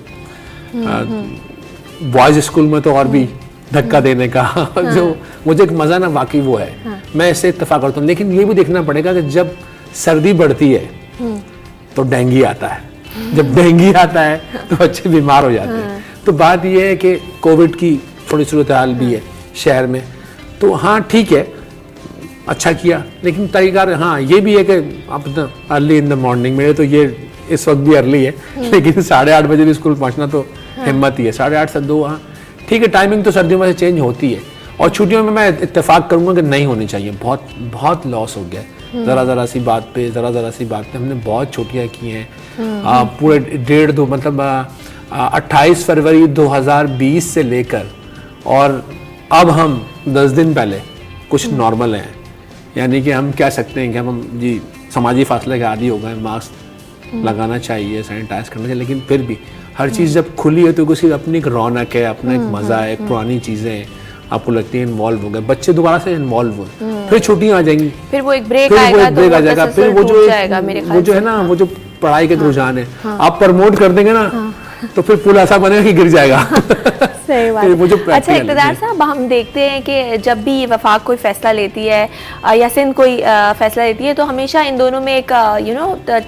बॉयज़ स्कूल में तो और भी धक्का देने का जो मुझे एक मज़ा ना वाकई वो है। मैं इससे इत्तेफाक करता हूँ। लेकिन ये भी देखना पड़ेगा कि जब सर्दी बढ़ती है तो डेंगू आता है, जब डेंगू आता है तो बच्चे बीमार हो जाते हैं। तो बात ये है कि कोविड की थोड़ी सूरत हाल भी है शहर में, तो हाँ ठीक है अच्छा किया, लेकिन तरीका हाँ ये भी है कि आप अर्ली इन द मॉर्निंग में, तो ये इस वक्त भी अर्ली है लेकिन 8:30 बजे भी स्कूल पहुँचना तो हिम्मत ही है। 8:30 से 2 हाँ ठीक है। टाइमिंग तो सर्दियों में से चेंज होती है और छुट्टियों में मैं इत्तेफाक करूंगा कि नहीं होनी चाहिए। बहुत बहुत लॉस हो गया ज़रा सी बात पे हमने बहुत छुट्टियां की हैं। पूरे 1.5-2 मतलब 28 फरवरी 2020 से लेकर और अब हम 10 दिन पहले कुछ नॉर्मल हैं। यानी कि हम कह सकते हैं कि हम जी समाजी फासले के आदी हो गए, मास्क लगाना चाहिए, सैनिटाइज करना चाहिए, लेकिन फिर भी हर चीज़ जब खुली है तो उसकी अपनी एक रौनक है, अपना एक मज़ा है। पुरानी चीज़ें आपको लगती है इन्वॉल्व हो गए, बच्चे दोबारा से इन्वॉल्व हुए, फिर छुट्टियां आ जाएंगी, फिर वो एक ब्रेक आ जाएगा, फिर वो जो है ना वो जो पढ़ाई के रुझान है आप प्रमोट कर देंगे ना तो फिर पुल ऐसा बनेगा कि गिर जाएगा। सही बात। अच्छा इक़्तिदार साहब, हम देखते हैं कि जब भी वफाक कोई फ़ैसला लेती है या सिंध कोई फ़ैसला लेती है तो हमेशा इन दोनों में एक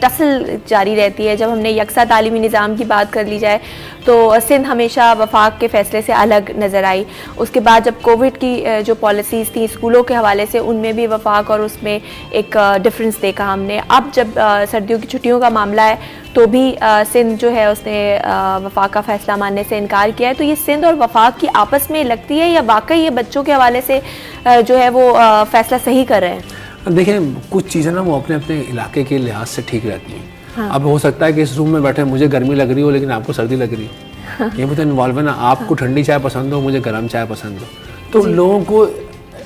टसल जारी रहती है। जब हमने यकसा तालीमी निज़ाम की बात कर ली जाए तो सिंध हमेशा वफाक के फ़ैसले से अलग नज़र आई। उसके बाद जब कोविड की जो पॉलिसीज़ थी स्कूलों के हवाले से, उनमें भी वफाक और उसमें एक डिफरेंस देखा हमने। अब जब सर्दियों की छुट्टियों का मामला है तो भी सिंध जो है उसने वफाक का फ़ैसला मानने से इनकार किया है। तो ये सिंध और वफाक की आपस में लगती है या वाकई ये बच्चों के हवाले से जो है वो फ़ैसला सही कर रहे हैं? देखें कुछ चीज़ें ना वो अपने अपने इलाके के लिहाज से ठीक रहती हैं। हाँ। अब हो सकता है कि इस रूम में बैठे मुझे गर्मी लग रही हो लेकिन आपको सर्दी लग रही है। ये भी तो इन्वॉल्व है ना। आपको ठंडी चाय पसंद हो, मुझे गर्म चाय पसंद हो, तो लोगों को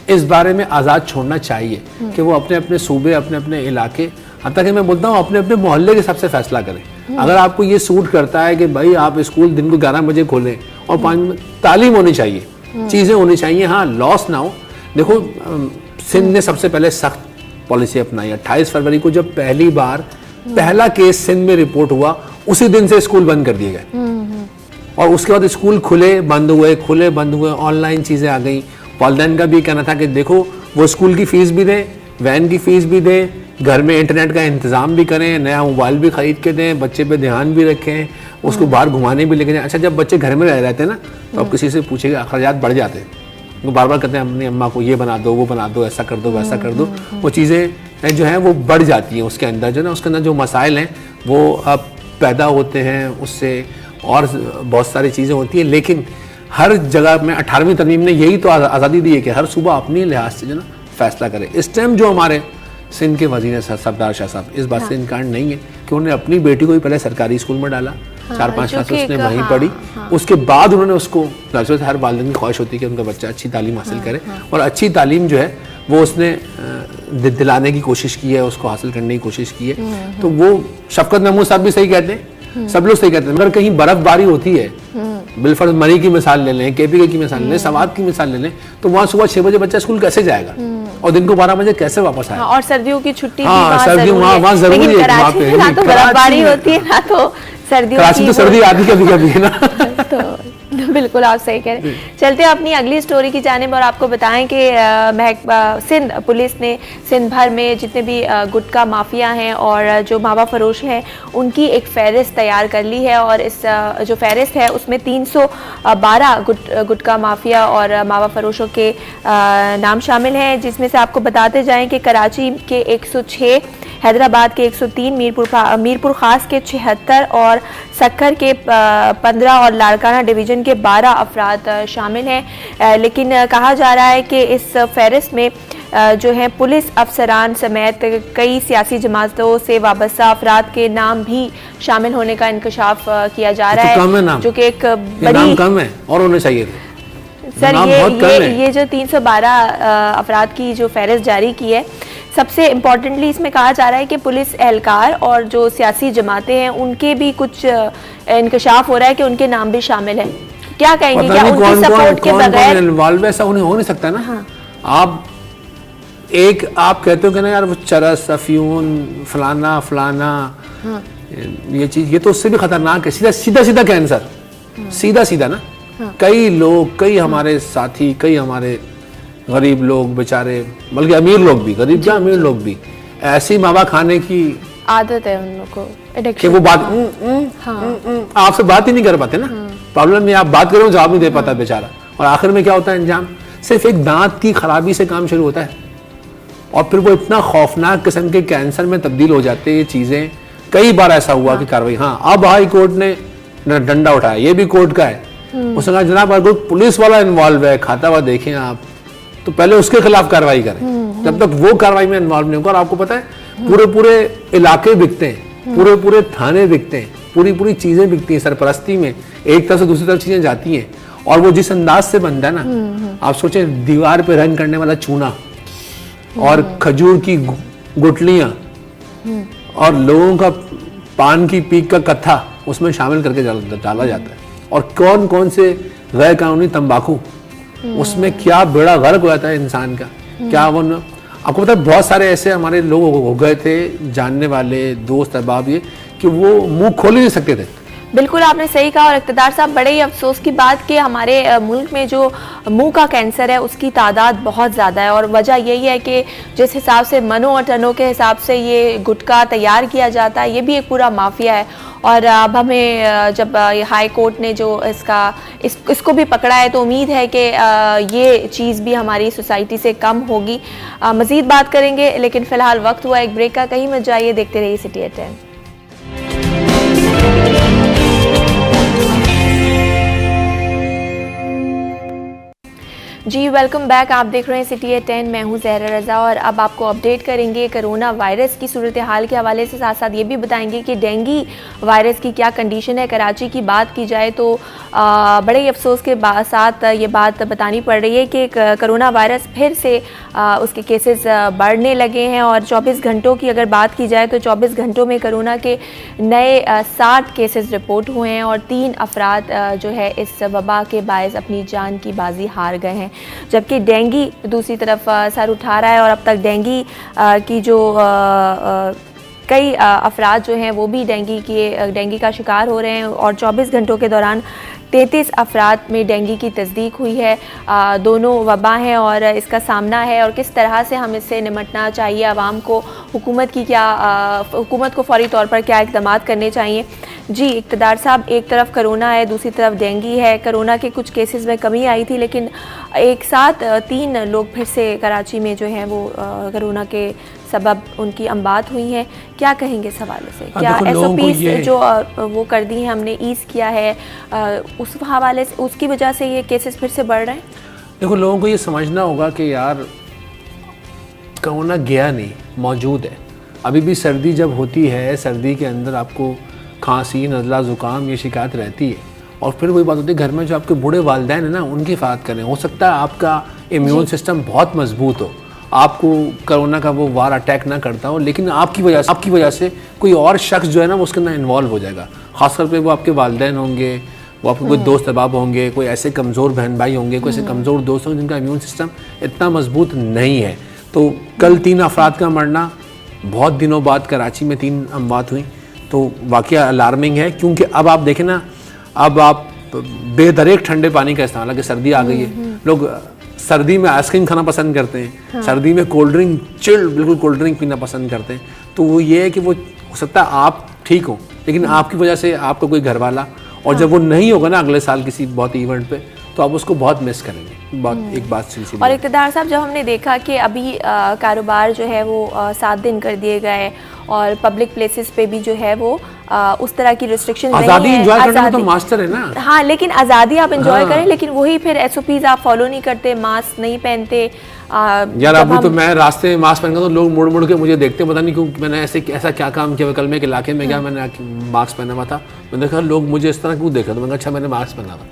इस बारे में आज़ाद छोड़ना चाहिए कि वो अपने अपने सूबे, अपने अपने इलाके, हत्ता कि मैं बोलता हूँ अपने अपने मोहल्ले के हिसाब से फैसला करें। अगर आपको ये सूट करता है कि भाई आप स्कूल दिन को 11 बजे खोलें और 5 तालीम होनी चाहिए, चीज़ें होनी चाहिए, हाँ लॉस ना हो। देखो सिंध ने सबसे पहले सख्त पॉलिसी अपनाई। 28 फरवरी को जब पहली बार पहला केस सिंध में रिपोर्ट हुआ उसी दिन से स्कूल बंद कर दिए गए और उसके बाद स्कूल खुले बंद हुए, ऑनलाइन चीज़ें आ गई। वालिदैन का भी कहना था कि देखो वो स्कूल की फ़ीस भी दें, वैन की फ़ीस भी दें, घर में इंटरनेट का इंतज़ाम भी करें, नया मोबाइल भी ख़रीद के दें, बच्चे पे ध्यान भी रखें, उसको बाहर घुमाने भी लेके जाएं। अच्छा जब बच्चे घर में रह रहते हैं ना तो आप किसी से पूछेगा अखराजात बढ़ जाते हैं, वो बार बार कहते हैं अपनी अम्मा को ये बना दो, वो बना दो, ऐसा कर दो, वैसा कर दो। वो चीज़ें जो हैं वो बढ़ जाती हैं उसके अंदर, जो ना उसके अंदर जो मसाइल हैं वो अब पैदा होते हैं, उससे और बहुत सारी चीज़ें होती हैं। लेकिन हर जगह में 18वीं तरमीम ने यही तो आज़ादी दी है कि हर सूबा अपनी लिहाज से जो ना फैसला करे। इस टाइम जो हमारे सिंध के वज़ीर सरदार शाह साहब इस बात से इनकार नहीं है कि उन्होंने अपनी बेटी को भी पहले सरकारी स्कूल में डाला, 4-5 साल से उसने वहीं पढ़ी, उसके बाद उन्होंने उसको, हर वालिदैन की ख्वाहिश होती है कि उनका बच्चा अच्छी तालीम हासिल करे और अच्छी तालीम जो है वो उसने दिलाने की कोशिश की है, उसको हासिल करने की कोशिश की है। तो वो शफकत महमूद साहब भी सही कहते हैं, सब लोग सही कहते हैं। अगर कहीं बर्फबारी होती है, बिलफर्ज मरी की मिसाल ले लें, KPK की मिसाल ले लें, सवात की मिसाल ले लें, तो वहाँ सुबह 6 बजे बच्चा स्कूल कैसे जाएगा? और दिन को 12 बजे कैसे वापस आए? हाँ, और सर्दियों की छुट्टी हाँ, भी सर्दियों वहाँ जरूरी है, लेकिन कराची में ना तो बर्फबारी होती है ना तो सर्दियों कराची तो सर्दी आती कभी कभी है ना। तो बिल्कुल आप सही कह रहे हैं। चलते हैं अपनी अगली स्टोरी की जानिब और आपको बताएं कि सिंध पुलिस ने सिंध भर में जितने भी गुटखा माफिया हैं और जो मावा फरोश हैं उनकी एक फहरिस्त तैयार कर ली है और इस जो फहरिस्त है उसमें 312 गुटखा माफिया और मावा फरोशों के नाम शामिल हैं, जिसमें से आपको बताते जाएं कि कराची के 106, हैदराबाद के 103, मीरपुर खास के 76 और सक्खर के 15 और लाड़काना डिवीज़न के 12 अफराद शामिल हैं। लेकिन कहा जा रहा है कि इस फहरिस्त में जो है पुलिस अफसरान समेत कई सियासी जमातों से वाबस्ता अफराद के नाम भी शामिल होने का इंकशाफ किया जा रहा है, जो कि एक बड़ी नाम कम है और होने चाहिए थे। सर ये जो 312 अफराद की जो फहरिस्त जारी की है, सबसे इम्पोर्टेंटली इसमें कहा जा रहा है कि पुलिस एहलकार और जो सियासी जमातें हैं उनके भी कुछ इंकशाफ हो रहा है कि उनके नाम भी शामिल हैं। क्या कहेंगे, क्या उनकी सपोर्ट के बगैर इन्वॉल्व ऐसा उन्हें हो नहीं सकता ना। हाँ। आप कहते हो कि ना यार वो चरस, अफ्यून, फलाना हाँ। ये चीज, ये तो उससे भी खतरनाक है। सीधा कैंसर, सीधा ना। हाँ। कई लोग, कई हमारे साथी, कई हमारे गरीब लोग बेचारे, बल्कि अमीर लोग भी, गरीब क्या अमीर लोग भी, ऐसी मावा खाने की आदत है उन लोगों को कि वो बात आपसे बात ही नहीं कर पाते ना। प्रॉब्लम ये आप बात करो जवाब नहीं दे पाता बेचारा, और आखिर में क्या होता है अंजाम, सिर्फ एक दांत की खराबी से काम शुरू होता है और फिर वो इतना खौफनाक किस्म के कैंसर में तब्दील हो जाते हैं ये चीजें। कई बार ऐसा हुआ कि कार्रवाई, अब हाई कोर्ट ने डंडा उठाया, ये भी कोर्ट का है, उसने कहा जनाब अगर पुलिस वाला इन्वॉल्व है, खाता हुआ देखें आप, तो पहले उसके खिलाफ कार्रवाई करें। जब तक वो कार्रवाई में इन्वॉल्व नहीं होगा, और आपको पता है पूरे इलाके बिकते हैं, पूरे थाने बिकते हैं, पूरी चीजें बिकती हैं सरपरस्ती में, एक तरफ से दूसरी तरफ चीजें जाती हैं, और वो जिस अंदाज से बनता है ना, आप सोचें दीवार पे रंग करने वाला चूना और खजूर की गुटलियां और लोगों का पान की पीक का कत्था उसमें शामिल करके डाला जाता है, और कौन कौन से गैर कानूनी तंबाकू, उसमें क्या बेड़ा गर्क हो जाता है इंसान का। क्या वो आपको पता है, बहुत सारे ऐसे हमारे लोग हो गए थे, जानने वाले दोस्त अहबाब, ये कि वो मुंह खोल ही नहीं सकते थे। बिल्कुल आपने सही कहा, और इक़्तिदार साहब बड़े ही अफसोस की बात कि हमारे मुल्क में जो मुंह का कैंसर है उसकी तादाद बहुत ज़्यादा है, और वजह यही है कि जिस हिसाब से मनों और टनों के हिसाब से ये गुटखा तैयार किया जाता है, ये भी एक पूरा माफिया है। और अब हमें जब हाई कोर्ट ने जो इसको भी पकड़ा है, तो उम्मीद है कि ये चीज़ भी हमारी सोसाइटी से कम होगी। मज़ीद बात करेंगे, लेकिन फ़िलहाल वक्त हुआ एक ब्रेक का, कहीं मत जाइए, देखते रहिए सिटी एट 10। जी वेलकम बैक, आप देख रहे हैं सिटी एट 10, मैं हूं ज़हरा रज़ा, और अब आपको अपडेट करेंगे कोरोना वायरस की सूरत हाल के हवाले से, साथ साथ ये भी बताएंगे कि डेंगू वायरस की क्या कंडीशन है। कराची की बात की जाए तो बड़े ही अफसोस के साथ ये बात बतानी पड़ रही है कि कोरोना वायरस फिर से उसके केसेस बढ़ने लगे हैं, और 24 घंटों की अगर बात की जाए तो 24 घंटों में कोरोना के नए 60 केसेस रिपोर्ट हुए हैं, और 3 अफराद जो है इस वबा के बायस अपनी जान की बाजी हार गए हैं। जबकि डेंगू दूसरी तरफ सर उठा रहा है, और अब तक डेंगू की जो कई अफराद जो हैं वो भी डेंगू का शिकार हो रहे हैं, और 24 घंटों के दौरान 33 अफराद में डेंगू की तस्दीक हुई है। दोनों वबा हैं और इसका सामना है, और किस तरह से हम इससे निपटना चाहिए, आवाम को, हुकूमत को फौरी तौर पर क्या इक़दाम करने चाहिए। जी इक़्तिदार साहब, एक तरफ कोरोना है, दूसरी तरफ डेंगू है। कोरोना के कुछ केसेस में कमी आई थी, लेकिन एक साथ 3 लोग फिर से कराची में जो हैं वो कोरोना के सबब उनकी अमवात हुई हैं। क्या कहेंगे इस हवाले से? क्या SOPs जो वो कर दी हैं हमने, ईज़ किया है, उस हवाले से, उसकी वजह से ये केसेस फिर से बढ़ रहे हैं? देखो, लोगों को ये समझना होगा कि यार कोरोना गया नहीं, मौजूद है। अभी भी सर्दी जब होती है, सर्दी के अंदर आपको खांसी, नज़ला, ज़ुकाम, ये शिकायत रहती है, और फिर वही बात होती है, घर में जो आपके बूढ़े वालिदैन हैं ना, उनकी हिफाजत करें। हो सकता है आपका इम्यून सिस्टम बहुत मजबूत हो, आपको कोरोना का वो वार अटैक ना करता हो, लेकिन आपकी वजह से कोई और शख्स जो है ना वो उसके अंदर इन्वॉल्व हो जाएगा। खासतौर पे वो आपके वालिदैन होंगे, वो आपके कोई दोस्त अहबाब होंगे, कोई ऐसे कमज़ोर बहन भाई होंगे, कोई ऐसे कमज़ोर दोस्त होंगे जिनका इम्यून सिस्टम इतना मजबूत नहीं है। तो कल 3 अफराद का मरना, बहुत दिनों बाद कराची में 3 अमवात हुई, तो वाकया अलार्मिंग है। क्योंकि अब आप देखें ना, अब आप बेदरेक ठंडे पानी का इस्तेमाल, कि सर्दी आ गई है, लोग सर्दी में आइसक्रीम खाना पसंद करते हैं, हाँ। सर्दी में कोल्ड ड्रिंक, चिल्ड बिल्कुल कोल्ड ड्रिंक पीना पसंद करते हैं। तो वो ये है कि वो हो सकता है आप ठीक हो, लेकिन आपकी वजह से आपका कोई घर वाला, और जब वो नहीं होगा ना अगले साल किसी बहुत इवेंट पे, तो आप उसको बहुत मिस करेंगे। बहुत एक बात सिलसिले। और इक़्तिदार साहब, जब हमने देखा कि अभी कारोबार जो है वो 7 दिन कर दिए गए और पब्लिक प्लेसेस पे भी जो है वो उस तरह की रिस्ट्रिक्शन नहीं है। आज़ादी एंजॉय करने में तो मास्टर है ना। हाँ, लेकिन आज़ादी आप एंजॉय करें, लेकिन वही फिर SOPs आप फॉलो नहीं करते, मास्क नहीं पहनते। यार अभी तो मैं रास्ते में मास्क पहन कर, तो लोग मुड़ मुड़ के मुझे देखते, पता नहीं क्यों मैंने ऐसा क्या काम किया। कल मैं एक इलाके में गया, मैंने मास्क पहना हुआ था, मैंने देखा लोग मुझे इस तरह क्यों देखा, तो मैंने अच्छा मैंने मास्क पहना था।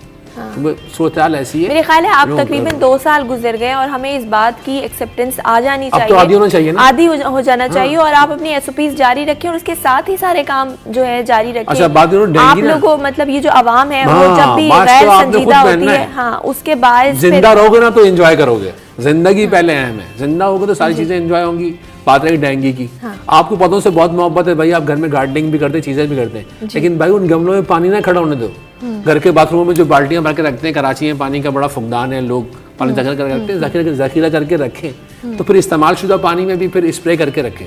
सूरत हाल ऐसी है। मेरे ख्याल है आप तकरीबन 2 साल गुजर गए और हमें इस बात की एक्सेप्टेंस आ जानी चाहिए, तो आदी होना चाहिए ना, आदी हो जाना चाहिए, और आप अपनी SOPs जारी रखें और उसके साथ ही सारे काम जो है जारी रखें। अच्छा, बात आप लोगों मतलब ये जो आवाम है वो जब भी गैर संजीदा होती है, हाँ, उसके बाद जिंदा रहोगे ना तो एंजॉय करोगे। जिंदगी पहले अहम है, जिंदा होगे तो सारी चीजें एंजॉय होंगी। बात रही डेंगू की, आपको पौधों से बहुत मोहब्बत है भाई, आप घर में गार्डनिंग भी करते हैं, चीजें भी करते हैं, लेकिन भाई उन गमलों में पानी ना खड़ा होने दो। घर के बाथरूमों में जो बाल्टियां भर के रखते हैं, कराची में पानी का बड़ा फुकदान है, लोग पानी जखीरा करके रखते हैं, जखीरा करके रखें, तो फिर इस्तेमाल शुदा पानी में भी फिर स्प्रे करके रखें,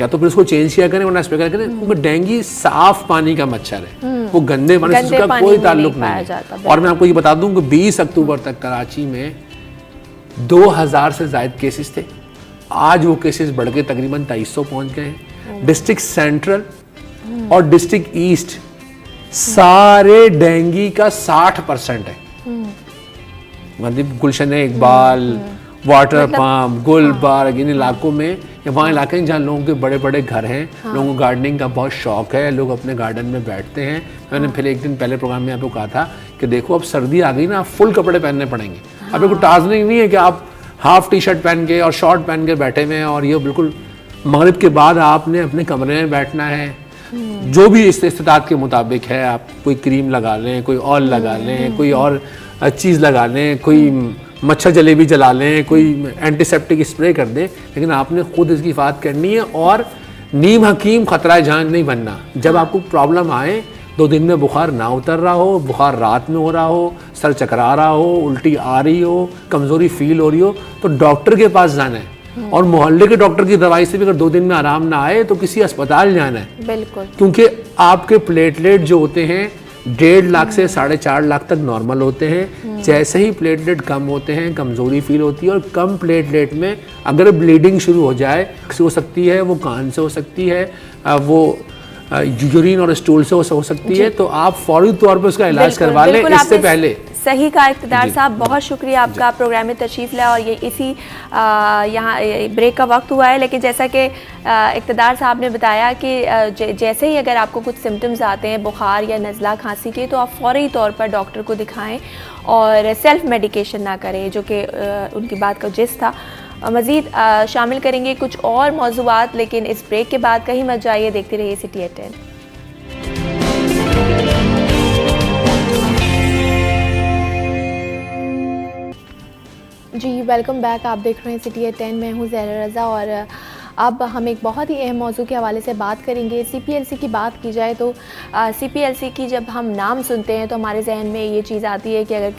या तो फिर उसको चेंज किया करें वरना स्प्रे करके करें। क्योंकि डेंगू साफ पानी का मच्छर है, वो गंदे पानी से उसका कोई ताल्लुक नहीं है। और मैं आपको ये बता दूं कि 20 अक्टूबर तक कराची में 2000 से ज्यादा केसेस थे, आज वो केसेस बढ़ के तकरीबन 2300 पहुंच गए हैं। डिस्ट्रिक्ट सेंट्रल और डिस्ट्रिक्ट ईस्ट सारे डेंगू का 60% है। मतलब गुलशन इकबाल, वाटर पम्प, गुलबर्ग, इन इलाकों में, वहाँ इलाके हैं जहाँ लोगों के बड़े बड़े घर हैं, लोगों को गार्डनिंग का बहुत शौक है, लोग अपने गार्डन में बैठते हैं। मैंने फिर एक दिन पहले प्रोग्राम में आपको कहा था कि देखो अब सर्दी आ गई ना, फुल कपड़े पहनने पड़ेंगे। अब कोई टार्जनिंग नहीं है कि आप हाफ टी शर्ट पहन के और शॉर्ट पहन के बैठे हुए हैं, और ये बिल्कुल मगरिब के बाद आपने अपने कमरे में बैठना है। जो भी इस्तेताद के मुताबिक है, आप कोई क्रीम लगा लें, कोई ऑयल लगा लें, कोई और चीज़ लगा लें, कोई मच्छर जलेबी जला लें, कोई एंटीसेप्टिक स्प्रे कर दें, लेकिन आपने खुद इसकी हिफाजत करनी है और नीम हकीम खतरा जान नहीं बनना। जब आपको प्रॉब्लम आए, 2 दिन में बुखार ना उतर रहा हो, बुखार रात में हो रहा हो, सर चकरा रहा हो, उल्टी आ रही हो, कमज़ोरी फील हो रही हो, तो डॉक्टर के पास जाना है। और मोहल्ले के डॉक्टर की दवाई से भी अगर 2 दिन में आराम ना आए तो किसी अस्पताल जाना है। बिल्कुल, क्योंकि आपके प्लेटलेट जो होते हैं 1.5 लाख से 4.5 लाख तक नॉर्मल होते हैं। जैसे ही प्लेटलेट कम होते हैं, कमज़ोरी फील होती है, और कम प्लेटलेट में अगर ब्लीडिंग शुरू हो जाए, हो सकती है वो कान से हो सकती है, वो यूरिन और स्टूल से हो सकती है, तो आप फौरी तौर पर उसका इलाज करवा लें इससे पहले। सही कहा इक़्तिदार साहब, बहुत शुक्रिया आपका प्रोग्राम में तशरीफ़ लाया। और ये इसी यहाँ ब्रेक का वक्त हुआ है, लेकिन जैसा कि इक़्तिदार साहब ने बताया कि जैसे ही अगर आपको कुछ सिम्टम्स आते हैं बुखार या नज़ला खांसी के, तो आप फौरी तौर पर डॉक्टर को दिखाएं और सेल्फ मेडिकेशन ना करें, जो कि उनकी बात का जिस था। मज़ीद शामिल करेंगे कुछ और मौज़ूआत, लेकिन इस ब्रेक के बाद कहीं मत जाइए, देखते रहिए सिटी एट 10। जी वेलकम बैक, आप देख रहे हैं सिटी एट 10, मैं हूँ ज़हरा रज़ा। और अब हम एक बहुत ही अहम मौजू के हवाले से बात करेंगे। CPLC की बात की जाए तो CPLC की जब हम नाम सुनते हैं तो हमारे जहन में ये चीज़ आती है कि अगर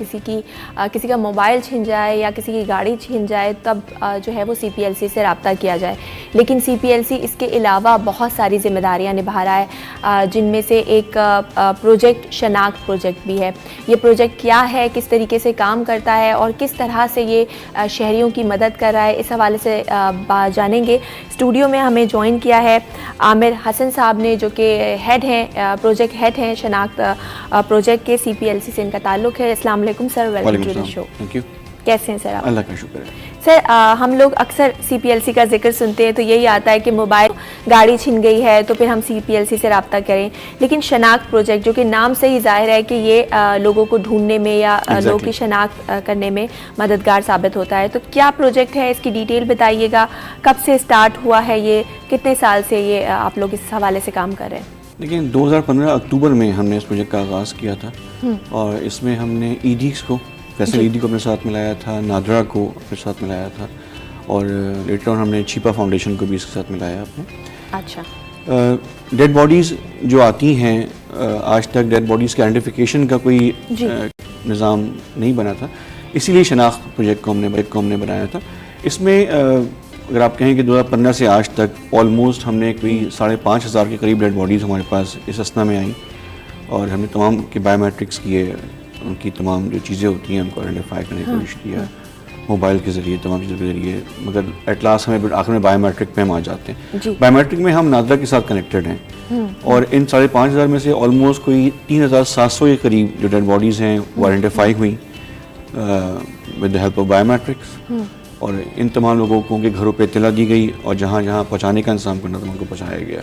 किसी का मोबाइल छिन जाए या किसी की गाड़ी छिन जाए, तब जो है वो CPLC से रब्ता किया जाए। लेकिन CPLC इसके अलावा बहुत सारी जिम्मेदारियां निभा रहा है, जिनमें से एक प्रोजेक्ट शनाख्त प्रोजेक्ट भी है। ये प्रोजेक्ट क्या है, किस तरीके से काम करता है और किस तरह से ये शहरियों की मदद कर रहा है, इस हवाले से जानेंगे। स्टूडियो में हमें ज्वाइन किया है आमिर हसन साहब ने, जो कि हेड हैं, प्रोजेक्ट हेड हैं शनाख्त प्रोजेक्ट के। CPLC से इनका ताल्लुक है। अस्सलाम वालेकुम sir, welcome to the show. Thank you. कैसे हैं सर आप? अल्लाह का शुक्र है सर। हम लोग अक्सर CPLC का जिक्र सुनते हैं तो यही आता है कि मोबाइल गाड़ी छिन गई है तो फिर हम CPLC से रब्ता करें, लेकिन शनाख्त प्रोजेक्ट, जो कि नाम से ही जाहिर है कि ये लोगों को ढूंढने में या लोगों की शनाख्त करने में मददगार साबित होता है। तो क्या प्रोजेक्ट है, इसकी डिटेल बताइएगा, कब से स्टार्ट हुआ है ये, कितने साल से ये आप लोग इस हवाले से काम कर रहे हैं? देखिए 2015 अक्टूबर में हमने इस प्रोजेक्ट का आगाज़ किया था, और इसमें हमने EDs को, फैसल ED को अपने साथ मिलाया था, नादरा को अपने साथ मिलाया था, और लेटर ऑन हमने छिपा फाउंडेशन को भी इसके साथ मिलाया आपने। अच्छा। डेड बॉडीज़ जो आती हैं, आज तक डेड बॉडीज़ के आइडेंटिफिकेशन का कोई निज़ाम नहीं बना था, इसीलिए शनाख्त प्रोजेक्ट को हमने बनाया था। इसमें अगर आप कहें कि 2015 से आज तक ऑलमोस्ट हमने कोई 5,500 के करीब डेड बॉडीज़ हमारे पास इस असना में आई, और हमने तमाम के बायोमेट्रिक्स किए, उनकी तमाम जो चीज़ें होती हैं उनको आइडेंटिफाई करने की कोशिश किया मोबाइल के ज़रिए, तमाम चीज़ों के ज़रिए, मगर एट लास्ट हमें आखिर में बायोमेट्रिक पे हम आ जाते हैं। बायोमेट्रिक में हम नादरा के साथ कनेक्टेड हैं, और इन 5,500 में से ऑलमोस्ट कोई 3,700 के करीब जो डेड बॉडीज़ हैं वो आइडेंटिफाई हुई with the help of biometrics, और इन तमाम लोगों को उनके घरों पे इत्तला दी गई, और जहाँ जहाँ पहुँचाने का इंतजाम करना था उनको पहुँचाया गया।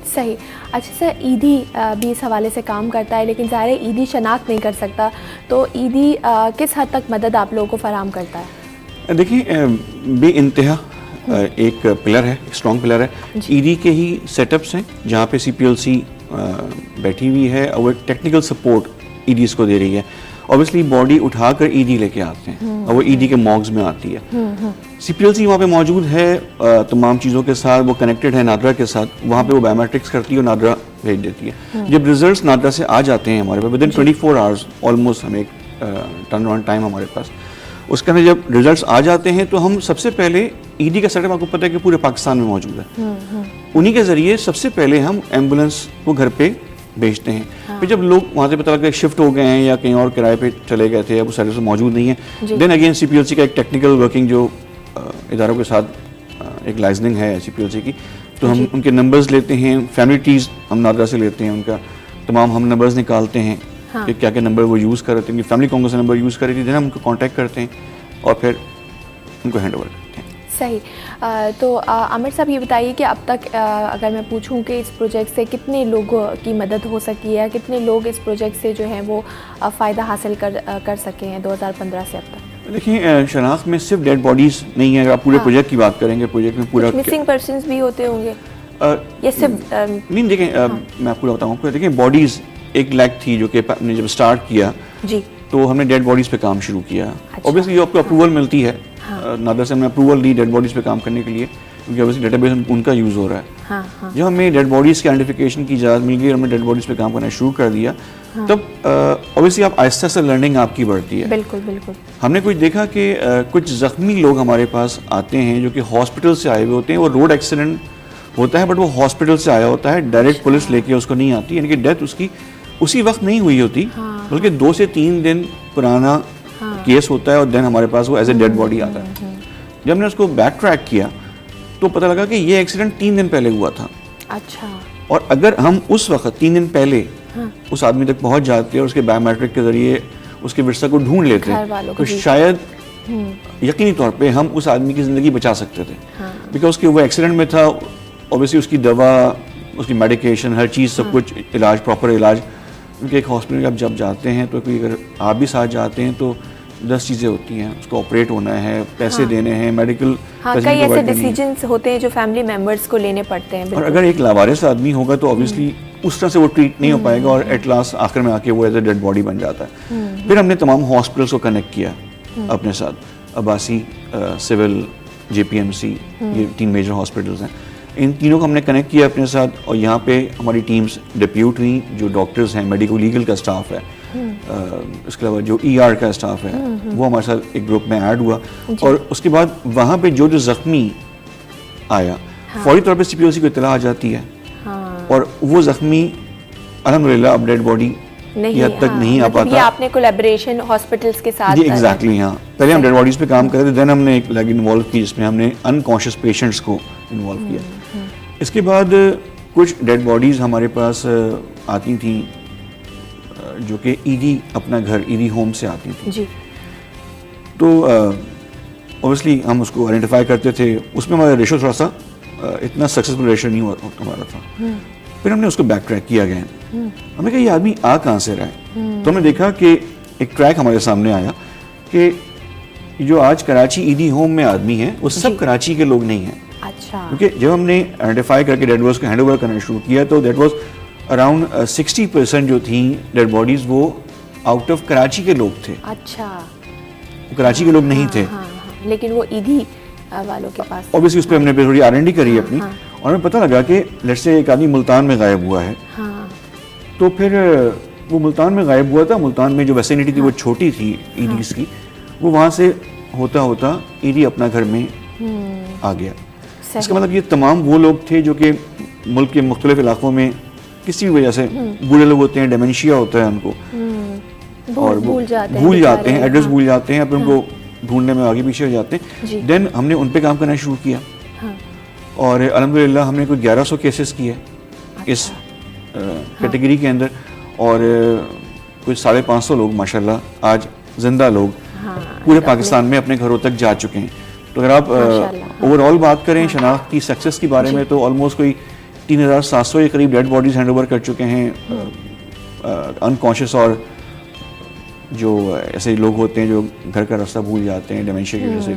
सही। अच्छा सर, ईदी भी इस हवाले से काम करता है, लेकिन ज़ाहिर है ईदी शनाख्त नहीं कर सकता, तो ईदी किस हद तक मदद आप लोगों को फराहम करता है? देखिए, बे इंतहा एक पिलर है, स्ट्रॉन्ग पिलर है। ईदी के ही सेटअप्स हैं जहाँ पे CPLC बैठी हुई है, और वो टेक्निकल सपोर्ट ईडीज़ को दे रही है। ऑब्वियसली बॉडी उठाकर ईडी लेके आते हैं, और वो ईडी के मॉग्स में आती है। CPLC वहाँ पे मौजूद है, तमाम चीज़ों के साथ वो कनेक्टेड है नादरा के साथ, वहाँ पे वो बायोमेट्रिक्स करती है और नादरा भेज देती है। जब रिजल्ट्स नादरा से आ जाते हैं हमारे पास विदिन 24 आवर्स ऑलमोस्ट, हमें एक टर्न अराउंड टाइम हमारे पास, उसके अंदर जब रिजल्ट्स आ जाते हैं तो हम सबसे पहले ईडी का सेटअप आपको पता है कि पूरे पाकिस्तान में मौजूद है, उन्हीं के ज़रिए सबसे पहले हम एम्बुलेंस को घर पे भेजते हैं। फिर जब लोग वहाँ से पता लगता है शिफ्ट हो गए हैं या कहीं और किराए पे चले गए थे, अब वो सर्विस मौजूद नहीं है, देन अगेन CPLC का एक टेक्निकल वर्किंग जो इदारों के साथ एक लाइजनिंग है CPLC की, तो हम उनके नंबर्स लेते हैं, फैमिली ट्रीज हम नादरा से लेते हैं, उनका तमाम हम नंबर्स निकालते हैं कि क्या क्या नंबर वो यूज़ कर रहे थे, उनकी फैमिली कौन सा नंबर यूज़ कर रही थी, देन हम उनको कॉन्टैक्ट करते हैं और फिर उनको हैंड ओवर करते हैं। सही। तो आमिर साहब ये बताइए कि अब तक अगर मैं पूछूं कि इस प्रोजेक्ट से कितने लोगों की मदद हो सकी है, कितने लोग इस प्रोजेक्ट से जो हैं वो फ़ायदा हासिल कर सके हैं 2015 से अब तक? देखिए, शनाख्त में सिर्फ डेड बॉडीज़ नहीं है, अगर आप पूरे प्रोजेक्ट की बात करेंगे, प्रोजेक्ट में पूरा मिसिंग पर्सन्स भी होते होंगे या सिर्फ नहीं? देखें, मैं आपको बताऊँ आपको, देखिए बॉडीज़ 1 लाख थी जो कि हमने जब स्टार्ट किया जी, तो हमने डेड बॉडीज़ पे काम शुरू किया। ऑब्वियसली जो आपको अप्रूवल मिलती है, नादरा से हमने अप्रूवल ली डेड बॉडीज़ पे काम करने के लिए, क्योंकि ऑब्वियसली डेटाबेस उनका यूज़ हो रहा है। जब हमें डेड बॉडीज़ के आइडेंटिफिकेशन की इजाज़त मिल गई और हमने डेड बॉडीज़ पे काम करना शुरू कर दिया, तब ऑब्वियसली आप आहिस्ता आहिस्ता लर्निंग आपकी बढ़ती है। बिल्कुल बिल्कुल। हमने कुछ देखा कि कुछ ज़ख्मी लोग हमारे पास आते हैं जो कि हॉस्पिटल से आए हुए होते हैं, वो रोड एक्सीडेंट होता है बट वो हॉस्पिटल से आया होता है, डायरेक्ट पुलिस लेके उसको नहीं आती, यानी कि डेथ उसकी उसी वक्त नहीं हुई होती, बल्कि 2 से 3 दिन पुराना केस होता है, और देन हमारे पास वो एज ए डेड बॉडी आता है। जब हमने उसको बैक ट्रैक किया तो पता लगा कि ये एक्सीडेंट 3 दिन पहले हुआ था। अच्छा। और अगर हम उस वक्त 3 दिन पहले उस आदमी तक पहुंच जाते और उसके बायोमेट्रिक के जरिए उसके विरसा को ढूंढ लेते तो शायद यकीनी तौर पे हम उस आदमी की ज़िंदगी बचा सकते थे, बिकॉज कि वो एक्सीडेंट में था। ऑब्वियसली उसकी दवा, उसकी मेडिकेशन, हर चीज़, सब कुछ इलाज, प्रॉपर इलाज, क्योंकि एक हॉस्पिटल में आप जब जाते हैं तो कोई अगर आप भी साथ जाते हैं तो 10 चीज़ें होती हैं, उसको ऑपरेट होना है, पैसे देने हैं, मेडिकल, कई ऐसे डिसीजंस होते हैं जो फैमिली मेंबर्स को लेने पड़ते हैं। और अगर एक लावारिस आदमी होगा तो ऑब्वियसली उस तरह से वो ट्रीट नहीं हो पाएगा, और एट लास्ट आखिर में आके वो एज ए डेड बॉडी बन जाता है। फिर हमने तमाम हॉस्पिटल्स को कनेक्ट किया अपने साथ, अब्बासी, सिविल, JPMC, ये 3 मेजर हॉस्पिटल्स हैं, इन तीनों को हमने कनेक्ट किया अपने साथ, और यहाँ पे हमारी टीम्स डिप्यूट हुई, जो डॉक्टर्स हैं, मेडिको लीगल का स्टाफ है, उसके अलावा जो ER का स्टाफ है, वो हमारे साथ एक ग्रुप में ऐड हुआ, और उसके बाद वहाँ पे जो ज़ख्मी आया, फौरी तौर पे CPLC को इत्तला आ जाती है, और वो ज़ख्मी अल्हम्दुलिल्लाह अब डेड बॉडी की हद तक नहीं आ पाता। ये आपने कोलैबोरेशन हॉस्पिटल्स के साथ? जी एग्जैक्टली, हाँ। पहले हम डेड बॉडीज़ पे काम कर रहे थे, देन हमने एक लैग इन्वॉल्व की जिसमें हमने अनकॉन्शियस पेशेंट्स को इन्वॉल्व किया। इसके बाद कुछ डेड बॉडीज़ हमारे पास आती थी जो कि ईदी अपना घर, ईदी होम से आती थी जी। तो ऑब्वियसली हम उसको आइडेंटिफाई करते थे, उसमें हमारा रेशो थोड़ा सा इतना सक्सेसफुल रेशो नहीं हुआ हमारा था। फिर हमने उसको बैक ट्रैक किया गया, हमने कहा ये आदमी आ कहाँ से रहा है, तो हमने देखा कि एक ट्रैक हमारे सामने आया कि जो आज कराची ईदी होम में आदमी है वो सब कराची के लोग नहीं हैं। अच्छा। क्योंकि जब हमने आइडेंटिफाई करके डेड बॉडीज को हैंड ओवर करना शुरू किया तो दैट वाज अराउंड 60% जो थी डेड बॉडीज वो आउट ऑफ कराची के लोग थे। अच्छा। कराची के लोग नहीं थे। लेकिन वो ईदी वालों के पास। ऑब्वियसली उस पर हमने थोड़ी R&D करी अपनी, और हमें पता लगा कि लेट्स से एक आदमी मुल्तान में गायब हुआ है, तो फिर वो मुल्तान में गायब हुआ था, मुल्तान में जो वेसिनिटी थी वो छोटी थी ईडीज की, वो वहाँ से होता होता ईडी अपना घर में आ गया। इसका मतलब ये तमाम वो लोग थे जो कि मुल्क के मुख्तलिफ इलाकों में किसी भी वजह से, बूढ़े लोग होते हैं, डेमेंशिया होता है उनको, और भूल जाते हैं, एड्रेस भूल जाते हैं, फिर उनको ढूंढने में आगे पीछे हो जाते हैं। देन हमने उन पे काम करना शुरू किया, और अल्हम्दुलिल्लाह हमने कोई 1100 केसेस किए इस कैटेगरी के अंदर, और कुछ 550 लोग माशाल्लाह आज जिंदा लोग पूरे पाकिस्तान में अपने घरों तक जा चुके हैं। तो अगर आप ओवरऑल बात करें शनाख्त की सक्सेस के बारे में, तो ऑलमोस्ट कोई 3700 के करीब डेड बॉडीज हैंड ओवर कर चुके हैं। अनकॉन्शियस और जो ऐसे लोग होते हैं जो घर का रास्ता भूल जाते हैं, डेमेंशिया की वजह से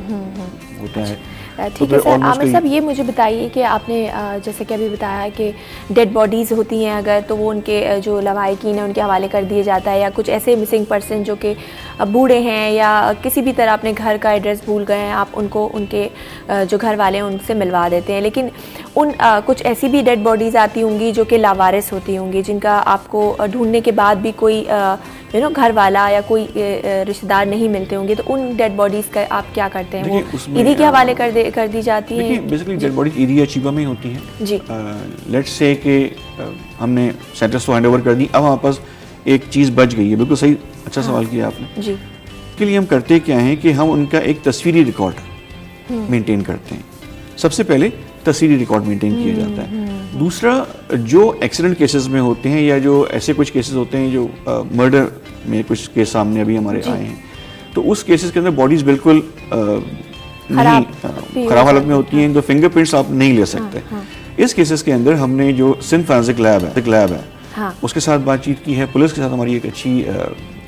होता है। ठीक है सर, आमिर साहब ये मुझे बताइए कि आपने जैसे कि अभी बताया कि डेड बॉडीज़ होती हैं अगर, तो वो उनके जो लवाहिकीन है उनके हवाले कर दिए जाता है, या कुछ ऐसे मिसिंग पर्सन जो कि बूढ़े हैं या किसी भी तरह अपने घर का एड्रेस भूल गए हैं, आप उनको उनके जो घर वाले हैं उनसे मिलवा देते हैं। लेकिन उन कुछ ऐसी भी डेड बॉडीज़ आती होंगी जो कि लावारिस होती होंगी, जिनका आपको ढूंढने के बाद भी कोई घर वाला या कोई रिश्तेदार नहीं मिलते होंगे, तो उन डेड बॉडीज़ का आप क्या करते हैं? वो ईडी के हवाले कर दी जाती है? बेसिकली डेड बॉडीज ईडी या चीपा में ही होती हैं जी। लेट्स से कि हमने सेंटर्स को हैंड ओवर कर दी, अब हमारे पास एक चीज़ बच गई है। बिल्कुल सही, अच्छा सवाल किया आपने जी। के लिए हम करते क्या हैं कि हम उनका एक तस्वीरी रिकॉर्ड मेंटेन करते हैं। सबसे पहले तस्वीरी रिकॉर्ड मेंटेन किया जाता है। दूसरा, जो एक्सीडेंट केसेस में होते हैं या जो ऐसे कुछ केसेस होते हैं जो मर्डर में कुछ केस सामने अभी हमारे आए हैं, तो उस केसेस के अंदर बॉडीज बिल्कुल खराब हालत में होती हैं, तो फिंगरप्रिंट्स आप नहीं ले सकते। इस केसेस के अंदर हमने जो सिंध फॉरेंसिक लैब है उसके साथ बातचीत की है, पुलिस के साथ हमारी एक अच्छी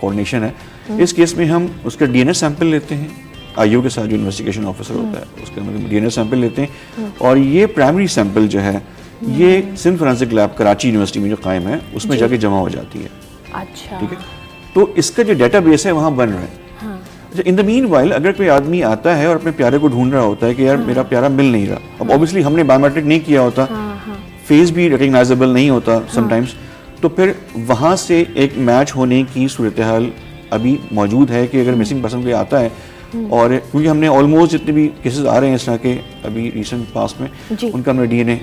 कोऑर्डिनेशन है। इस केस में हम उसका डीएनए सैंपल लेते हैं, आईओ के साथ जो इन्वेस्टिगेशन ऑफिसर होता है उसके अंदर डीएनए सैंपल लेते हैं, और ये प्राइमरी सैंपल जो है ये Sindh forensic lab Karachi university में जो कायम है उसमें जाके जमा हो जाती है। अच्छा, ठीक है, तो इसका जो डेटाबेस है वहाँ बन रहा है। इन द मीन वाइल अगर कोई आदमी आता है और अपने प्यारे को ढूंढ रहा होता है कि यार मेरा प्यारा मिल नहीं रहा, अब ऑब्वियसली हमने बायोमेट्रिक नहीं किया होता, फेस भी रिकग्नाइजेबल नहीं होता समटाइम्स, तो फिर वहाँ से एक मैच होने की सूरत हाल अभी मौजूद है कि अगर मिसिंग पर्सन कोई आता है, और क्योंकि हमने ऑलमोस्ट जितने भी केसेस आ रहे हैं इस तरह के अभी रिसेंट पास में, उनका हमने डीएनए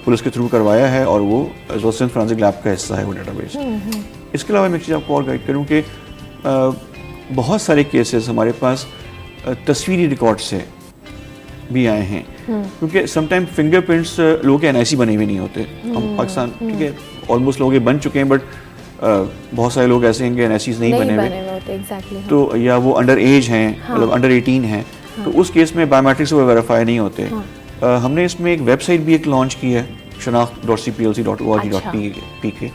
पुलिस के थ्रू करवाया है, और वो सिंध फॉरेंसिक लैब का हिस्सा है वो डेटाबेस। इसके अलावा मैं एक चीज़ आपको और गाइड करूँ कि बहुत सारे केसेस हमारे पास तस्वीरी रिकॉर्ड से भी आए हैं, क्योंकि समटाइम फिंगरप्रिंट्स लोगों के एनआईसी बने हुए नहीं होते। हम पाकिस्तान ठीक है ऑलमोस्ट लोग बन चुके हैं, बट बहुत सारे लोग ऐसे हैं कि एनआईसीज नहीं बने हुए, तो या वो अंडर एज हैं, मतलब अंडर 18 हैं, तो उस केस में बायोमेट्रिक से वो वेरीफाई नहीं होते। हमने इसमें एक वेबसाइट भी एक लॉन्च की है, shanakhт.cplc.org.pk,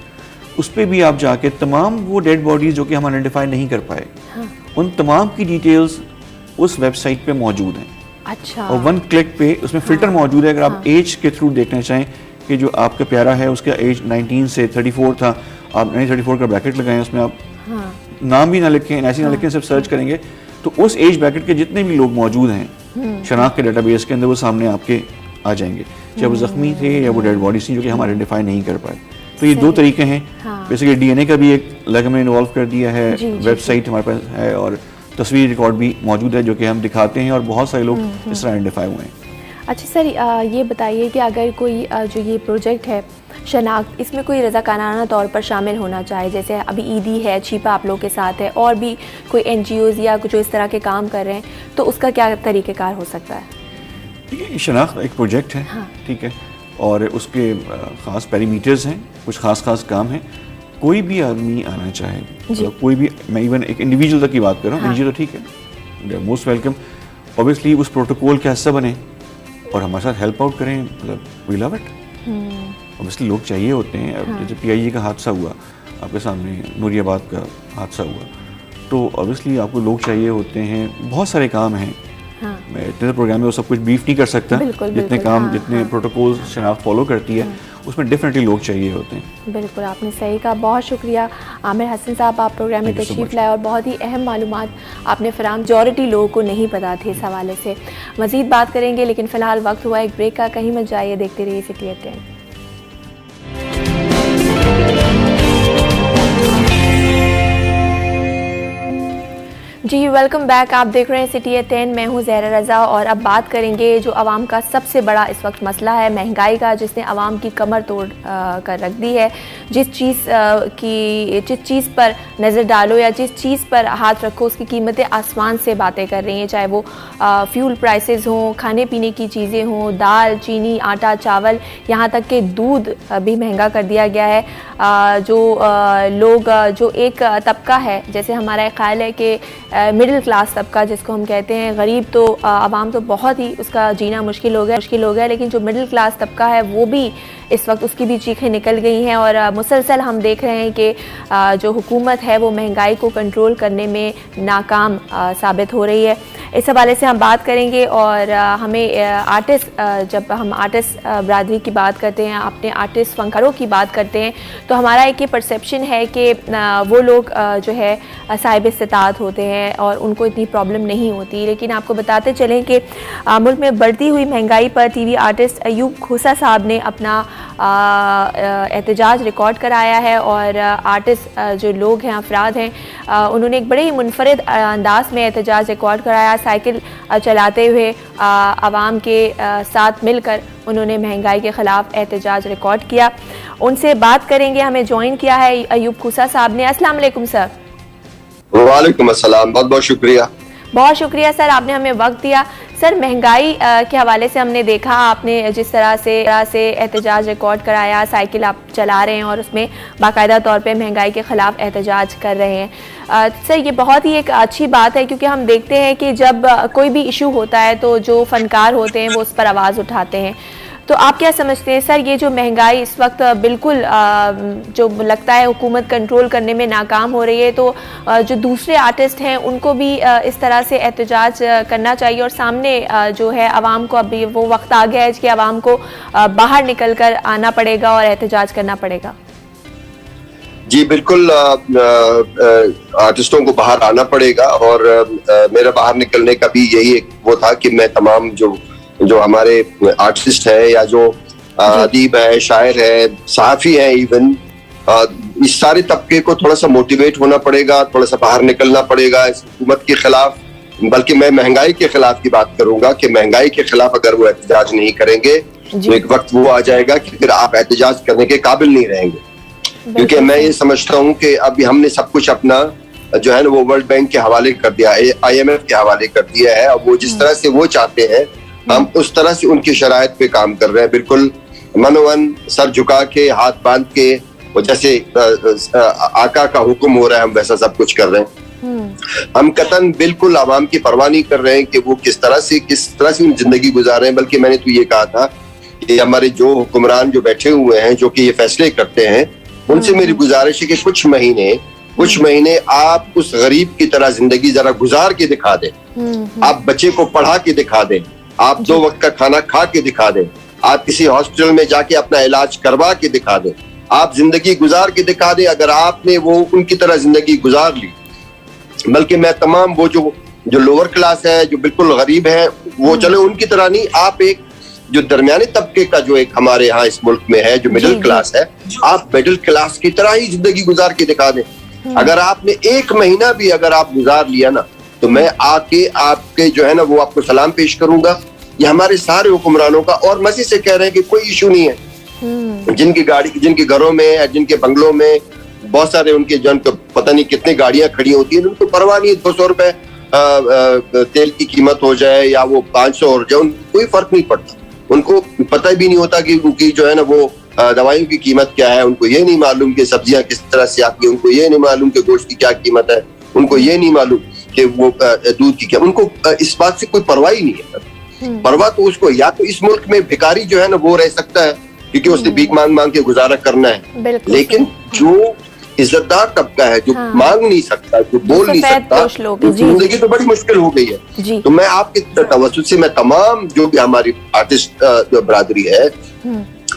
उस पर भी आप जाके तमाम वो डेड बॉडीज जो कि हम आइडेंटिफाई नहीं कर पाए, उन तमाम की डिटेल्स उस वेबसाइट पे मौजूद हैं। अच्छा, और वन क्लिक पे उसमें फिल्टर मौजूद है। अगर आप एज के थ्रू देखना चाहें कि जो आपका प्यारा है उसका एज 19 से 34 था, आप 34 का ब्रैकेट लगाएं, उसमें आप नाम भी ना लिखें, ऐसे ना लिखें, सिर्फ सर्च करेंगे तो उस एज ब्रैकेट के जितने भी लोग मौजूद हैं शनाख्त के डेटाबेस के अंदर वो सामने आपके आ जाएंगे, चाहे वो जख्मी थे या वो डेड बॉडी थी जो कि हम आइडेंटिफाई नहीं कर पाए। तो ये दो तरीके हैं। बेसिकली डीएनए का भी एक अलग हमने इन्वॉल्व कर दिया है, वेबसाइट हमारे पास है, और तस्वीर रिकॉर्ड भी मौजूद है जो कि हम दिखाते हैं, और बहुत सारे लोग इस तरह आइडेंटिफाई हुए हैं। अच्छा सर, ये बताइए कि अगर कोई जो ये प्रोजेक्ट है शनाख्त, इसमें कोई रज़ाकाराना तौर पर शामिल होना चाहे, जैसे अभी ईदी है, छिपा आप लोग के साथ है, और भी कोई एनजीओज़ या कुछ इस तरह के काम कर रहे हैं, तो उसका क्या तरीक़ेकार हो सकता है? ठीक है, शनाख्त एक प्रोजेक्ट है, ठीक है, और उसके ख़ास पैरामीटर्स हैं, कुछ खास काम हैं। कोई भी आदमी आना चाहे, मतलब कोई भी, मैं इवन एक इंडिविजुअल तक की बात कर रहा हूँ, इंडिविजुअल तो ठीक है, they are most welcome. Obviously उस प्रोटोकॉल का हिस्सा बने और हमारे साथ हेल्प आउट करें, मतलब वी लव इट। ऑब्वियसली लोग चाहिए होते हैं। जैसे PIE का हादसा हुआ आपके सामने, नूरियाबाद का हादसा हुआ, तो ऑब्वियसली आपको लोग चाहिए होते हैं। बहुत सारे काम हैं, मैं इतने प्रोग्राम में वो सब कुछ ब्रीफ नहीं कर सकता, जितने काम जितने प्रोटोकॉल शनाख्त फॉलो करती है, उसमें डेफिनेटली लोग चाहिए होते हैं। बिल्कुल, आपने सही कहा। बहुत शुक्रिया आमिर हसन साहब, आप प्रोग्राम में तशरीफ़ लाए और बहुत ही अहम मालूमात आपने फराहम, मेजॉरिटी लोगों को नहीं पता थे इस हवाले से। मज़ीद बात करेंगे, लेकिन फ़िलहाल वक्त हुआ एक ब्रेक का। कहीं मत जाइए, देखते रहिए सिटी एट 10। जी वेलकम बैक, आप देख रहे हैं सिटी एट 10। मैं हूं ज़हरा रज़ा और अब बात करेंगे जो आवाम का सबसे बड़ा इस वक्त मसला है, महंगाई का, जिसने आवाम की कमर तोड़ कर रख दी है। जिस चीज़ पर नज़र डालो या जिस चीज़ पर हाथ रखो उसकी कीमतें आसमान से बातें कर रही हैं, चाहे वो फ्यूल प्राइसेस हों, खाने पीने की चीज़ें हों, दाल, चीनी, आटा, चावल, यहाँ तक कि दूध भी महंगा कर दिया गया है। जो एक तबका है, जैसे हमारा ख्याल है कि मिडिल क्लास तबका जिसको हम कहते हैं, गरीब तो आवाम तो बहुत ही उसका जीना मुश्किल हो गया, लेकिन जो मिडिल क्लास तबका है वो भी इस वक्त उसकी भी चीखें निकल गई हैं और मुसलसल हम देख रहे हैं कि जो हुकूमत है वो महंगाई को कंट्रोल करने में नाकाम साबित हो रही है। इस हवाले से हम बात करेंगे और हमें जब हम आर्टिस्ट बरादरी की बात करते हैं, अपने आर्टिस्ट फनकारों की बात करते हैं, तो हमारा एक ये परसेप्शन है कि वो लोग जो है साहिब इस्तिताअत होते हैं और उनको इतनी प्रॉब्लम नहीं होती। लेकिन आपको बताते चलें कि मुल्क में बढ़ती हुई महंगाई पर टीवी आर्टिस्ट अयूब खुसा साहब ने अपना एहतजाज रिकॉर्ड कराया है और आर्टिस्ट जो लोग हैं, अफराद हैं, उन्होंने एक बड़े ही मुनफरिद अंदाज में एहतजाज रिकॉर्ड कराया। साइकिल चलाते हुए आवाम के साथ मिलकर उन्होंने महंगाई के ख़िलाफ़ एहतजाज रिकॉर्ड किया। उनसे बात करेंगे, हमें ज्वाइन किया है अयूब खुसा साहब ने। अस्सलाम वालेकुम सर। वालेकुम अस्सलाम, बहुत बहुत शुक्रिया। बहुत शुक्रिया सर, आपने हमें वक्त दिया। सर, महंगाई के हवाले से हमने देखा आपने जिस तरह से एहतजाज रिकॉर्ड कराया, साइकिल आप चला रहे हैं और उसमें बाकायदा तौर पे महंगाई के ख़िलाफ़ एहतजाज कर रहे हैं। सर, ये बहुत ही एक अच्छी बात है क्योंकि हम देखते हैं कि जब कोई भी इशू होता है तो जो फ़नकार होते हैं वो उस पर आवाज़ उठाते हैं। तो आप क्या समझते हैं सर, ये जो महंगाई इस वक्त बिल्कुल जो लगता है हुकूमत कंट्रोल करने में नाकाम हो रही है, तो जो दूसरे आर्टिस्ट हैं उनको भी इस तरह से एहतजाज करना चाहिए और सामने जो है आवाम को अभी वो वक्त आ गया है कि आवाम को बाहर निकल कर आना पड़ेगा और एहतजाज करना पड़ेगा? जी बिल्कुल, आर्टिस्टों को बाहर आना पड़ेगा और मेरा बाहर निकलने का भी यही एक वो था कि मैं तमाम जो हमारे आर्टिस्ट है या जो अदीब है, शायर है, सहाफ़ी है, इवन इस सारे तबके को थोड़ा सा मोटिवेट होना पड़ेगा, थोड़ा सा बाहर निकलना पड़ेगा इस हुकूमत के खिलाफ। बल्कि मैं महंगाई के खिलाफ की बात करूंगा कि महंगाई के खिलाफ अगर वो एहतजाज नहीं करेंगे तो एक वक्त वो आ जाएगा कि फिर आप एहतजाज करने के काबिल नहीं रहेंगे। क्योंकि मैं ये समझता हूँ कि अभी हमने सब कुछ अपना जो है ना वो वर्ल्ड बैंक के हवाले कर दिया है, IMF के हवाले कर दिया है, और वो जिस तरह से वो चाहते हैं हम उस तरह से उनकी शराइत पे काम कर रहे हैं। बिल्कुल मनोवन सर झुका के, हाथ बांध के, वो जैसे आका का हुक्म हो रहा है हम वैसा सब कुछ कर रहे हैं। हम कतन बिल्कुल आवाम की परवाह नहीं कर रहे हैं कि वो किस तरह से जिंदगी गुजार रहे हैं। बल्कि मैंने तो ये कहा था कि हमारे जो हुक्मरान जो बैठे हुए हैं, जो कि ये फैसले करते हैं, उनसे मेरी गुजारिश है कि कुछ महीने आप उस गरीब की तरह जिंदगी जरा गुजार के दिखा दें। आप बच्चे को पढ़ा के दिखा दें, आप 2 वक्त का खाना खा के दिखा दें, आप किसी हॉस्पिटल में जाके अपना इलाज करवा के दिखा दें, आप जिंदगी गुजार के दिखा दें। अगर आपने वो उनकी तरह जिंदगी गुजार ली, बल्कि मैं तमाम वो जो लोअर क्लास है, जो बिल्कुल गरीब है, वो चले उनकी तरह नहीं, आप एक जो दरमियाने तबके का जो एक हमारे यहाँ इस मुल्क में है जो मिडिल क्लास है, आप मिडिल क्लास की तरह ही जिंदगी गुजार के दिखा दें। अगर आपने 1 महीना भी अगर आप गुजार लिया ना, तो मैं आके आपके जो है ना वो आपको सलाम पेश करूंगा। ये हमारे सारे हुक्मरानों का, और मज़े से कह रहे हैं कि कोई इशू नहीं है। जिनके घरों में या जिनके बंगलों में बहुत सारे उनके जन पता नहीं कितनी गाड़ियां खड़ी होती हैं, उनको परवाह नहीं है 200 रुपए तेल की कीमत हो जाए या वो 500 हो जाए, उनको कोई फर्क नहीं पड़ता। उनको पता भी नहीं होता कि उनकी जो है ना वो दवाइयों की कीमत क्या है, उनको ये नहीं मालूम कि सब्जियां किस तरह से आती है, उनको ये नहीं मालूम कि गोश्त की क्या कीमत है, उनको ये नहीं मालूम कि वो दूध की क्या, उनको इस बात से कोई परवाह ही नहीं है। परवाह तो उसको या तो इस मुल्क में भिखारी जो है ना वो रह सकता है क्योंकि उसने भीख मांग के गुजारा करना है, लेकिन जो इज्जतदार तबका है, जो मांग नहीं सकता, जो बोल नहीं सकता, जिंदगी तो बड़ी मुश्किल हो गई है। तो मैं आपके तवज्जुह से मैं तमाम जो भी हमारी आर्टिस्ट बरादरी है,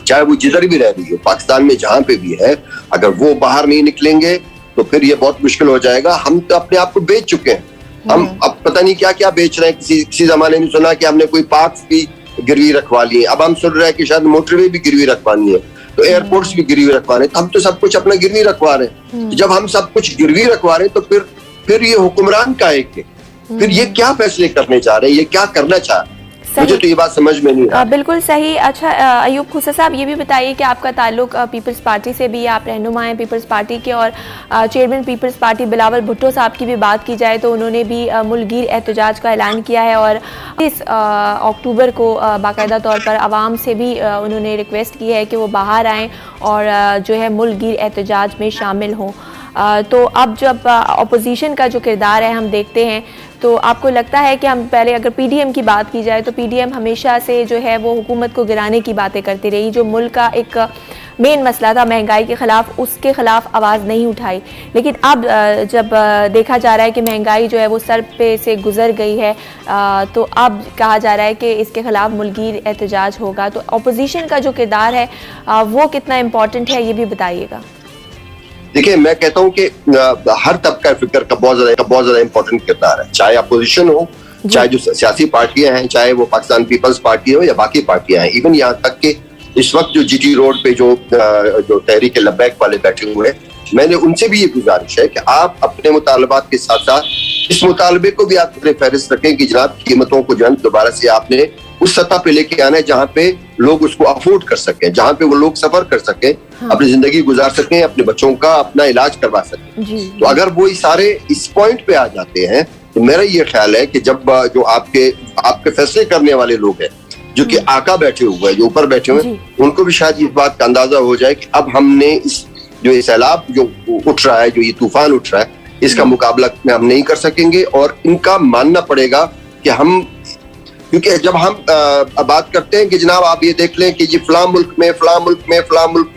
चाहे वो जिधर भी रह रही हो, पाकिस्तान में जहां पे भी है, अगर वो बाहर नहीं निकलेंगे तो फिर ये बहुत मुश्किल हो जाएगा। हम तो अपने आप को बेच चुके हैं, हम अब पता नहीं क्या क्या बेच रहे हैं। किसी जमाने में सुना कि हमने कोई पार्क्स भी गिरवी रखवा लिए, अब हम सुन रहे हैं कि शायद मोटरवे भी गिरवी रखवानी है, तो एयरपोर्ट्स भी गिरवी रखवा रहे हैं। हम तो सब कुछ अपना गिरवी रखवा रहे हैं। जब हम सब कुछ गिरवी रखवा रहे हैं तो फिर ये हुक्मरान का है कि फिर ये क्या फैसले करने जा रहे हैं, ये क्या करना चाह रहे हैं, मुझे तो ये बात समझ में नहीं आ रही। बिल्कुल सही। अच्छा अयूब खुसा साहब, ये भी बताइए कि आपका ताल्लुक पीपल्स पार्टी से भी है, आप रहनुमा हैं पीपल्स पार्टी के, और चेयरमैन पीपल्स पार्टी बिलावल भुट्टो साहब की भी बात की जाए तो उन्होंने भी मुल्कगीर एहतजाज का ऐलान किया है, और इस अक्टूबर को बाकायदा तौर पर आवाम से भी उन्होंने रिक्वेस्ट की है कि वो बाहर आएँ और जो है मुल्कगीर एहतजाज में शामिल हों। तो अब जब अपोजिशन का जो किरदार है हम देखते हैं, तो आपको लगता है कि हम पहले अगर पीडीएम की बात की जाए तो पीडीएम हमेशा से जो है वो हुकूमत को गिराने की बातें करती रही, जो मुल्क का एक मेन मसला था महंगाई के ख़िलाफ़, उसके ख़िलाफ़ आवाज़ नहीं उठाई। लेकिन अब जब देखा जा रहा है कि महंगाई जो है वो सर पे से गुज़र गई है, तो अब कहा जा रहा है कि इसके ख़िलाफ़ मुल्कगीर एहतजाज होगा। तो अपोजिशन का जो किरदार है वो कितना इम्पोर्टेंट है, ये भी बताइएगा। देखिए, मैं कहता हूं कि हर तबका फिक्र का बहुत ज्यादा इंपॉर्टेंट किरदार है, चाहे अपोजिशन हो, चाहे जो सियासी पार्टियां हैं, चाहे वो पाकिस्तान पीपल्स पार्टी हो या बाकी पार्टियां हैं। इवन यहाँ तक कि इस वक्त जो जीटी रोड पे जो तहरीक लब्बैक वाले बैठे हुए हैं, मैंने उनसे भी ये गुजारिश है कि आप अपने मुतालबात के साथ साथ इस मुतालबे को भी आप फहरिस्त रखें कि जनाब कीमतों को जो है दोबारा से आपने उस सतह पे लेके आना है जहाँ पे लोग उसको अफोर्ड कर सकें, जहाँ पे वो लोग सफर कर सकें, अपनी जिंदगी गुजार सकें, अपने बच्चों का अपना इलाज करवा सकें। तो अगर वो सारे इस पॉइंट पे आ जाते हैं तो मेरा ये ख्याल है कि जब जो आपके फैसले करने वाले लोग हैं, जो कि आका बैठे हुए हैं, जो ऊपर बैठे हुए हैं, उनको भी शायद इस बात का अंदाजा हो जाए कि अब हमने ये सैलाब जो उठ रहा है, जो ये तूफान उठ रहा है, इसका मुकाबला हम नहीं कर सकेंगे और इनका मानना पड़ेगा कि हम, क्योंकि जब हम बात करते हैं कि जनाब आप ये देख लें कि ये फलां मुल्क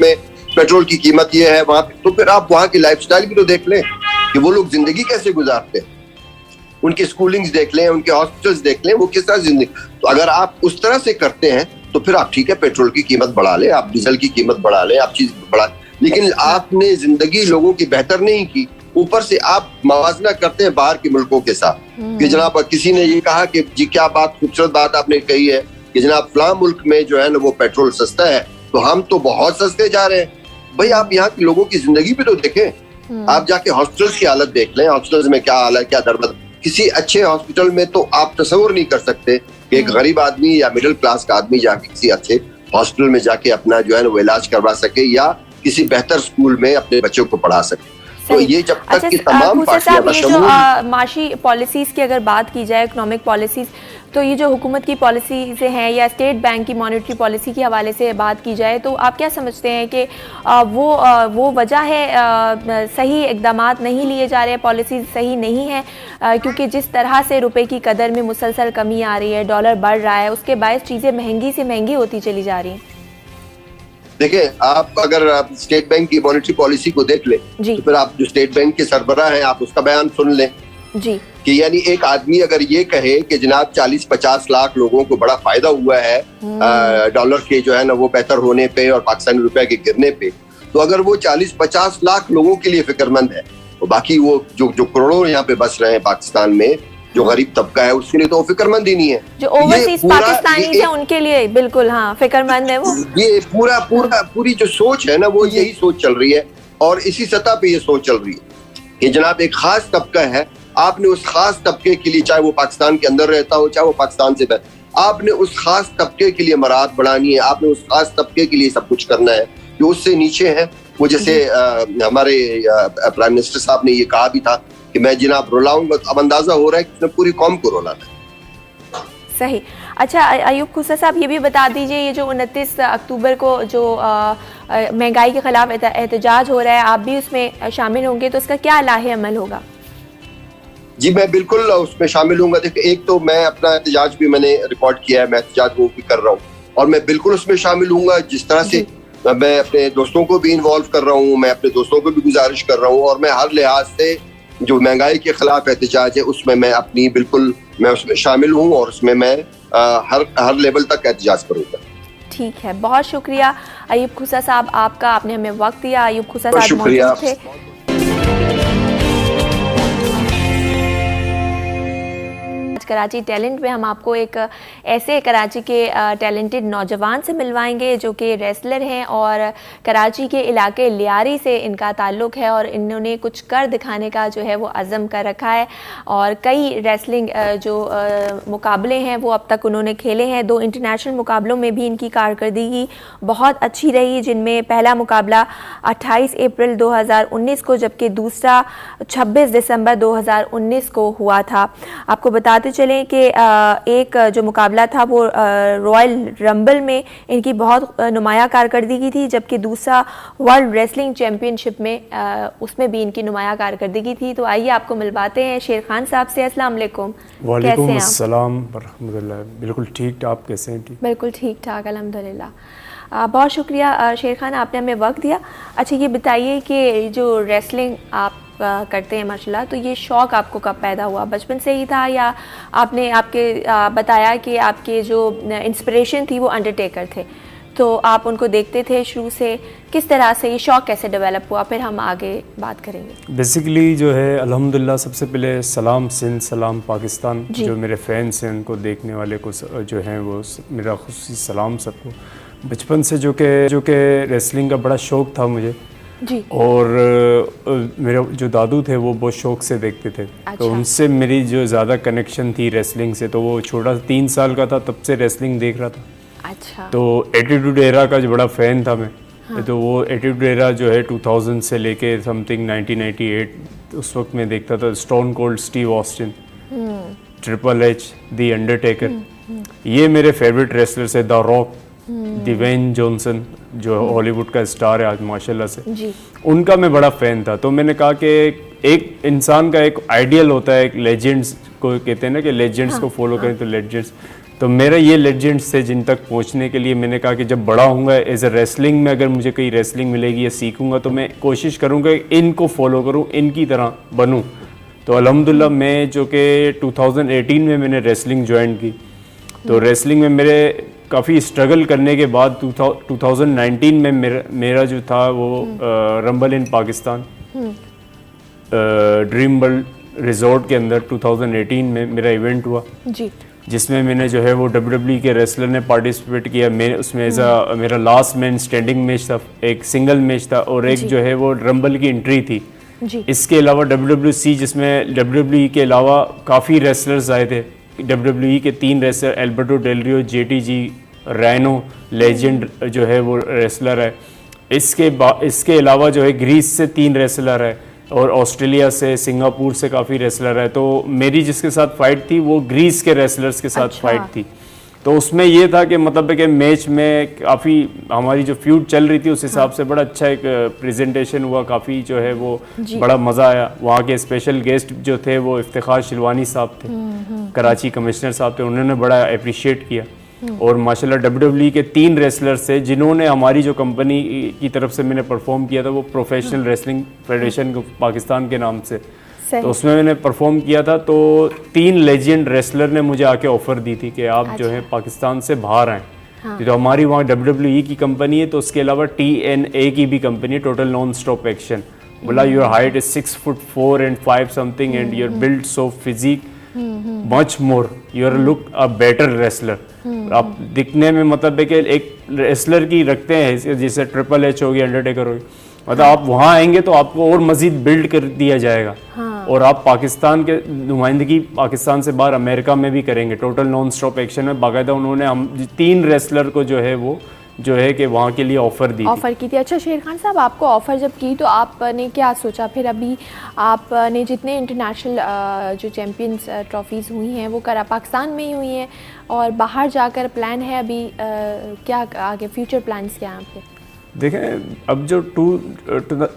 में पेट्रोल की कीमत ये है वहां पे, तो फिर आप वहां की लाइफस्टाइल भी तो देख लें कि वो लोग जिंदगी कैसे गुजारते हैं, उनकी स्कूलिंग्स देख लें, उनके हॉस्पिटल्स देख लें, वो किस तरह जिंदगी। तो अगर आप उस तरह से करते हैं तो फिर आप ठीक है, पेट्रोल की कीमत बढ़ा लें, आप डीजल की कीमत बढ़ा लें, आप चीज बढ़ा, लेकिन आपने जिंदगी लोगों की बेहतर नहीं की। ऊपर से आप मवाजना करते हैं बाहर के मुल्कों के साथ कि जनाब किसी ने ये कहा कि जी क्या बात, खूबसूरत बात आपने कही है कि जनाब फलां मुल्क में जो है ना वो पेट्रोल सस्ता है तो हम तो बहुत सस्ते जा रहे हैं। भाई आप यहाँ के लोगों की जिंदगी भी तो देखें, आप जाके हॉस्पिटल्स की हालत देख लें, हॉस्पिटल्स में क्या हाल है, क्या दरबदर। किसी अच्छे हॉस्पिटल में तो आप तस्वुर नहीं कर सकते कि एक गरीब आदमी या मिडिल क्लास का आदमी जाके किसी अच्छे हॉस्पिटल में जाके अपना जो है ना वो इलाज करवा सके या किसी बेहतर स्कूल में अपने बच्चों को पढ़ा सके। तो ये जब तक कि तमाम पार्टियां माशी पॉलिसीज की अगर बात की जाए, इकोनॉमिक पॉलिसीज, तो ये जो हुकूमत की पॉलिसीज हैं या स्टेट बैंक की मॉनेटरी पॉलिसी के हवाले से बात की जाए तो आप क्या समझते हैं कि वो वजह है सही इकदाम नहीं लिए जा रहे, पॉलिसीज सही नहीं है, क्योंकि जिस तरह से रुपए की कदर में मुसलसल कमी आ रही है, डॉलर बढ़ रहा है, उसके बायस चीज़ें महंगी से महंगी होती चली जा रही हैं। देखिए, आप अगर स्टेट बैंक की मॉनेटरी पॉलिसी को देख लें तो फिर आप जो स्टेट बैंक के सरबराह हैं आप उसका बयान सुन लें जी कि यानी एक आदमी अगर ये कहे कि जनाब 40-50 लाख लोगों को बड़ा फायदा हुआ है डॉलर के जो है ना वो बेहतर होने पे और पाकिस्तानी रुपए के गिरने पे, तो अगर वो 40-50 लाख लोगों के लिए फिक्रमंद है तो बाकी वो जो करोड़ों यहाँ पे बस रहे हैं पाकिस्तान में, जो गरीब तबका है उसके लिए तो फिक्रमंद ही नहीं है। जो ओवरसीज पाकिस्तानी है उनके लिए बिल्कुल हाँ फिक्रमंद है वो। ये पूरी जो सोच है ना वो यही सोच चल रही है और इसी सतह पे ये सोच चल रही है कि जनाब एक खास तबका है, आपने उस खास तबके के लिए, चाहे वो पाकिस्तान के अंदर रहता हो चाहे वो पाकिस्तान से बाहर, आपने उस खास तबके के लिए मराद बढ़ानी है, आपने उस खास तबके के लिए सब कुछ करना है जो उससे नीचे है। वो जैसे हमारे प्राइम मिनिस्टर साहब ने ये कहा भी था कि मैं जनाब रुलाऊंगा, अब अंदाजा हो रहा है कि पूरी कौम को रुलाना है। सही। अच्छा अयूब खुसा साहब, ये भी बता दीजिए, ये जो 29 अक्टूबर को जो महंगाई के खिलाफ एहतजाज हो रहा है, आप भी उसमें शामिल होंगे, तो उसका क्या लाहे अमल होगा? जी मैं बिल्कुल उसमें शामिल हूँ। देखिए, एक तो मैं अपना एहतजाज भी मैंने रिकॉर्ड किया है, मैं एहतजाज वो भी कर रहा हूँ और मैं बिल्कुल उसमें शामिल हूँ। जिस तरह से मैं अपने दोस्तों को भी इन्वॉल्व कर रहा हूँ, मैं अपने दोस्तों को भी गुजारिश कर रहा हूँ और मैं हर लिहाज से जो महंगाई के खिलाफ एहतजाज है उसमें मैं अपनी बिल्कुल मैं उसमें शामिल हूँ और उसमें मैं हर लेवल तक एहतजाज करूँगा। ठीक है, बहुत शुक्रिया अयूब खुसा साहब आपका, आपने हमें वक्त दिया। अयूब खुसा बहुत साहब शुक्रिया। मौजूद थे। कराची टैलेंट में हम आपको एक ऐसे कराची के टैलेंटेड नौजवान से मिलवाएंगे जो कि रेसलर हैं और कराची के इलाके लियारी से इनका ताल्लुक़ है और इन्होंने कुछ कर दिखाने का जो है वो अज़म कर रखा है और कई रेसलिंग जो मुकाबले हैं वो अब तक उन्होंने खेले हैं। 2 इंटरनेशनल मुकाबलों में भी इनकी कारकर्दगी बहुत अच्छी रही, जिनमें पहला मुकाबला 28 अप्रैल 2019 को जबकि दूसरा 26 दिसंबर 2019 को हुआ था। आपको बताते चलें कि एक जो मुकाबला था वो रॉयल रंबल में इनकी बहुत नुमाया कारकर्दगी थी, जबकि दूसरा वर्ल्ड रेसलिंग चैम्पियनशिप में उसमें भी इनकी नुमाया कारकर्दगी थी। तो आइए आपको मिलवाते हैं शेर खान साहब से। अस्सलाम वालेकुम। वालेकुम अस्सलाम रहमतुल्लाह। बिल्कुल ठीक, आप कैसे हैं? ठीक, बिल्कुल ठीक ठाक अल्हम्दुलिल्लाह। बहुत शुक्रिया शेर खान, आपने हमें वक्त दिया। अच्छा ये बताइए कि जो रेसलिंग आप करते हैं माशाल्लाह, तो ये शौक़ आपको कब पैदा हुआ? बचपन से ही था या आपने बताया कि आपके जो इंस्पिरेशन थी वो अंडरटेकर थे, तो आप उनको देखते थे शुरू से? किस तरह से ये शौक़ कैसे डेवलप हुआ, फिर हम आगे बात करेंगे। बेसिकली जो है अल्हम्दुलिल्लाह सबसे पहले सलाम सिंध, सलाम पाकिस्तान। जो मेरे फैंस हैं उनको देखने वाले को जो हैं वो मेरा खुशी सलाम सबको। बचपन से जो कि रेसलिंग का बड़ा शौक़ था मुझे जी, और मेरे जो दादू थे वो बहुत शौक से देखते थे। अच्छा। तो उनसे मेरी जो ज़्यादा कनेक्शन थी रेसलिंग से, तो वो छोटा 3 साल का था तब से रेसलिंग देख रहा था। अच्छा। तो एटीट्यूड एरा का जो बड़ा फ़ैन था मैं। हाँ। तो वो एटीट्यूड एरा जो है 2000 से लेके समथिंग 1998 उस वक्त में देखता था। Stone Cold Steve Austin, Triple H, the Undertaker, ये मेरे फेवरेट रेसलर्स है। द रॉक, डिवेन जॉनसन जो हॉलीवुड का स्टार है आज माशाल्लाह से जी, उनका मैं बड़ा फ़ैन था। तो मैंने कहा कि एक इंसान का एक आइडियल होता है, एक लेजेंड्स को कहते हैं ना कि लेजेंड्स को फॉलो करें तो लेजेंड्स। तो मेरा ये लेजेंड्स थे जिन तक पहुंचने के लिए मैंने कहा कि जब बड़ा होऊंगा एज ए रेसलिंग में अगर मुझे कोई रेसलिंग मिलेगी या सीखूंगा तो मैं कोशिश करूंगा इनको फॉलो करूं, इनकी तरह बनूं। तो अल्हम्दुलिल्लाह मैं जो कि 2018 में मैंने रेसलिंग ज्वाइन की, तो रेसलिंग में मेरे काफ़ी स्ट्रगल करने के बाद 2019 में मेरा जो था वो रंबल इन पाकिस्तान ड्रीम वर्ल्ड रिजॉर्ट के अंदर 2018 में मेरा इवेंट हुआ जी, जिसमें मैंने जो है वो WWE के रेसलर ने पार्टिसिपेट किया। मैं उसमें मेरा लास्ट मैन स्टैंडिंग मैच था, एक सिंगल मैच था और एक जो है वो रंबल की एंट्री थी जी। इसके अलावा WWC जिसमें WWE के अलावा काफ़ी रेसलर्स आए थे। WWE के 3 रेसलर, एल्बर्टो डेल रियो, JTG, रैनो लेजेंड जो है वो रेसलर है। इसके अलावा जो है ग्रीस से 3 रेसलर है और ऑस्ट्रेलिया से, सिंगापुर से काफ़ी रेसलर है। तो मेरी जिसके साथ फाइट थी वो ग्रीस के रेसलर्स के साथ फाइट थी। तो उसमें ये था कि मतलब कि मैच में काफ़ी हमारी जो फ्यूड चल रही थी उस हिसाब से बड़ा अच्छा एक प्रेजेंटेशन हुआ, काफ़ी जो है वो बड़ा मज़ा आया। वहाँ के स्पेशल गेस्ट जो थे वो इफ्तिखार शिलवानी साहब थे, कराची कमिश्नर साहब थे, उन्होंने बड़ा अप्रिशिएट किया। और माशाल्लाह WWE के 3 रेसलर्स थे जिन्होंने हमारी जो कंपनी की तरफ से मैंने परफॉर्म किया था वो प्रोफेशनल रेसलिंग फेडरेशन पाकिस्तान के नाम से, तो उसमें मैंने परफॉर्म किया था। तो 3 लेजेंड रेसलर ने मुझे आके ऑफर दी थी कि आप जो है पाकिस्तान से बाहर आएँ। हाँ। तो हमारी वहाँ WWE की कंपनी है, तो उसके अलावा TNA की भी कंपनी है, टोटल नॉन स्टॉप एक्शन। बोला your height is 6'4" and 5 something and you're built so physique much more, you're look a better wrestler। आप दिखने में मतलब है कि एक रेसलर की रखते हैं जैसे ट्रिपल एच हो गया, अंडरटेकर हो गया, मतलब आप वहाँ आएंगे तो आपको और मजीद बिल्ड कर दिया जाएगा। हाँ। और आप पाकिस्तान के नुमाइंदगी पाकिस्तान से बाहर अमेरिका में भी करेंगे। टोटल नॉन स्टॉप एक्शन में बाकायदा उन्होंने हम 3 रेसलर को जो है वो जो है कि वहाँ के लिए ऑफ़र की थी। अच्छा शेर खान साहब, आपको ऑफ़र जब की तो आपने क्या सोचा? फिर अभी आपने जितने इंटरनेशनल जो चैम्पियंस ट्रॉफीज़ हुई हैं वो पाकिस्तान में ही हुई हैं और बाहर जाकर प्लान है अभी क्या आगे फ्यूचर प्लान्स क्या हैं आपके? देखें अब जो